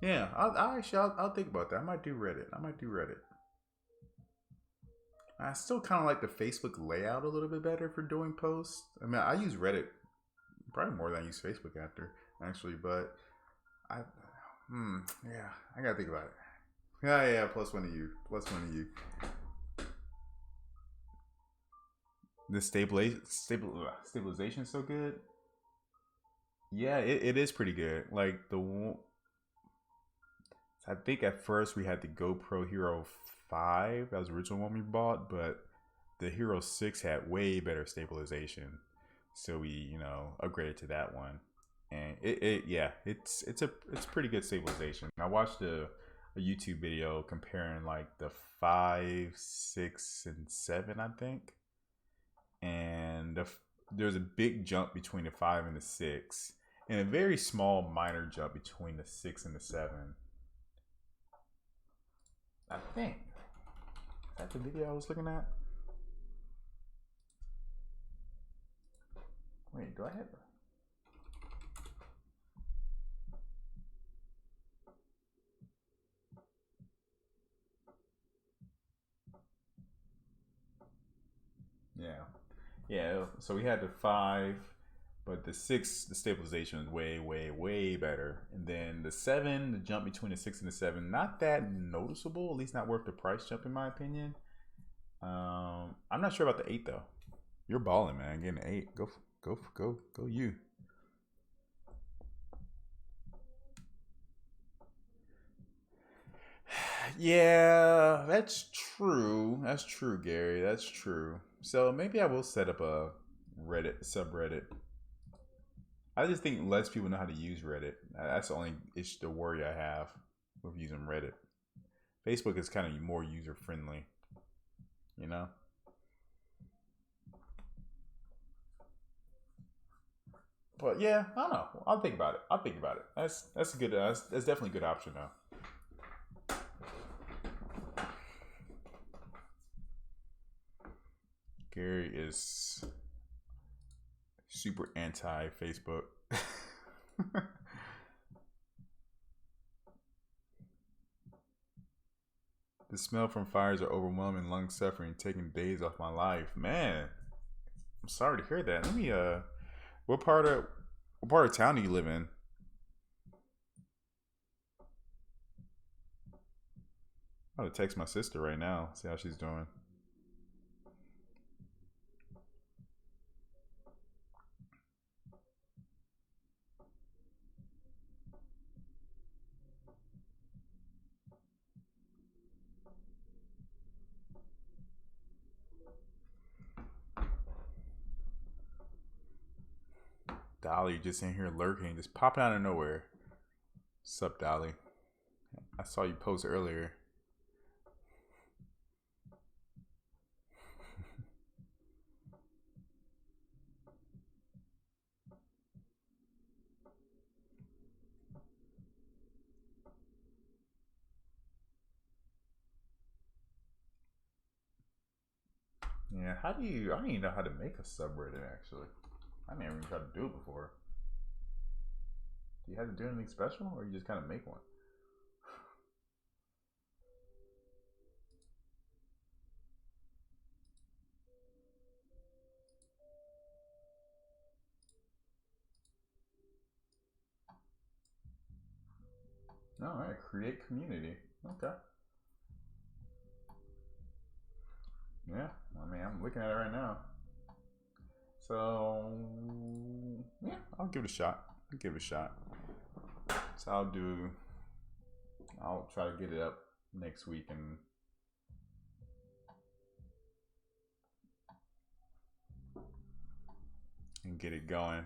Yeah, I'll think about that. I might do Reddit. I still kind of like the Facebook layout a little bit better for doing posts. I mean, I use Reddit probably more than I use Facebook actually, but yeah, I gotta think about it. Yeah, plus one to you. The stabilization's so good. Yeah, it is pretty good. Like I think at first we had the GoPro Hero 5. That was the original one we bought, but the Hero 6 had way better stabilization. So we, upgraded to that one. And it's pretty good stabilization. I watched a YouTube video comparing like the 5, 6, and 7, I think. And there's a big jump between the 5 and the 6, and a very small minor jump between the 6 and the 7. I think. Is that the video I was looking at? Wait, do I have it? Yeah. So we had the 5, but the 6, the stabilization is way, way, way better. And then the 7, the jump between the 6 and the 7, not that noticeable. At least not worth the price jump, in my opinion. I'm not sure about the 8 though. You're balling, man. Getting an 8. Go you. Yeah, that's true. That's true, Gary. That's true. So maybe I will set up a Reddit subreddit. I just think less people know how to use Reddit. That's the only the worry I have with using Reddit. Facebook is kind of more user friendly, But yeah, I don't know. I'll think about it. I'll think about it. That's a good. That's definitely a good option though. Gary is super anti Facebook. The smell from fires are overwhelming, lung suffering, taking days off my life. Man, I'm sorry to hear that. Let me what part of town do you live in? I'm gonna text my sister right now, see how she's doing. Dolly just in here lurking, just popping out of nowhere. Sup, Dolly? I saw you post earlier. Yeah, how do you? I don't even know how to make a subreddit actually. I never even tried to do it before. Do you have to do anything special, or you just kind of make one? All right, create community. Okay. Yeah, I mean, I'm looking at it right now. So yeah, I'll give it a shot. I'll give it a shot. So I'll try to get it up next week and get it going.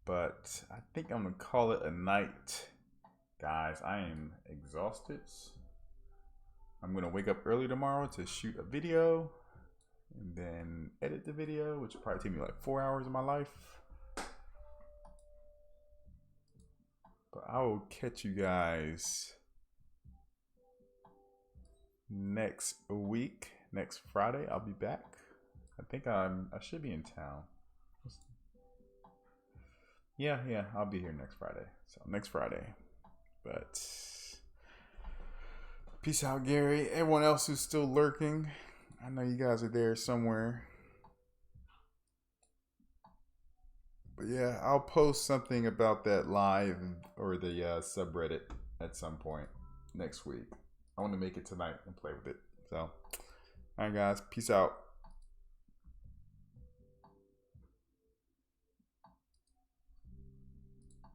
But I think I'm gonna call it a night, guys. I am exhausted. I'm gonna wake up early tomorrow to shoot a video and then edit the video, which will probably take me like 4 hours of my life. But I will catch you guys next week. Next Friday, I'll be back. I think I should be in town. Yeah, I'll be here next Friday. So next Friday. But peace out, Gary. Everyone else who's still lurking, I know you guys are there somewhere. But yeah, I'll post something about that live or the subreddit at some point next week. I want to make it tonight and play with it. So, all right, guys, peace out.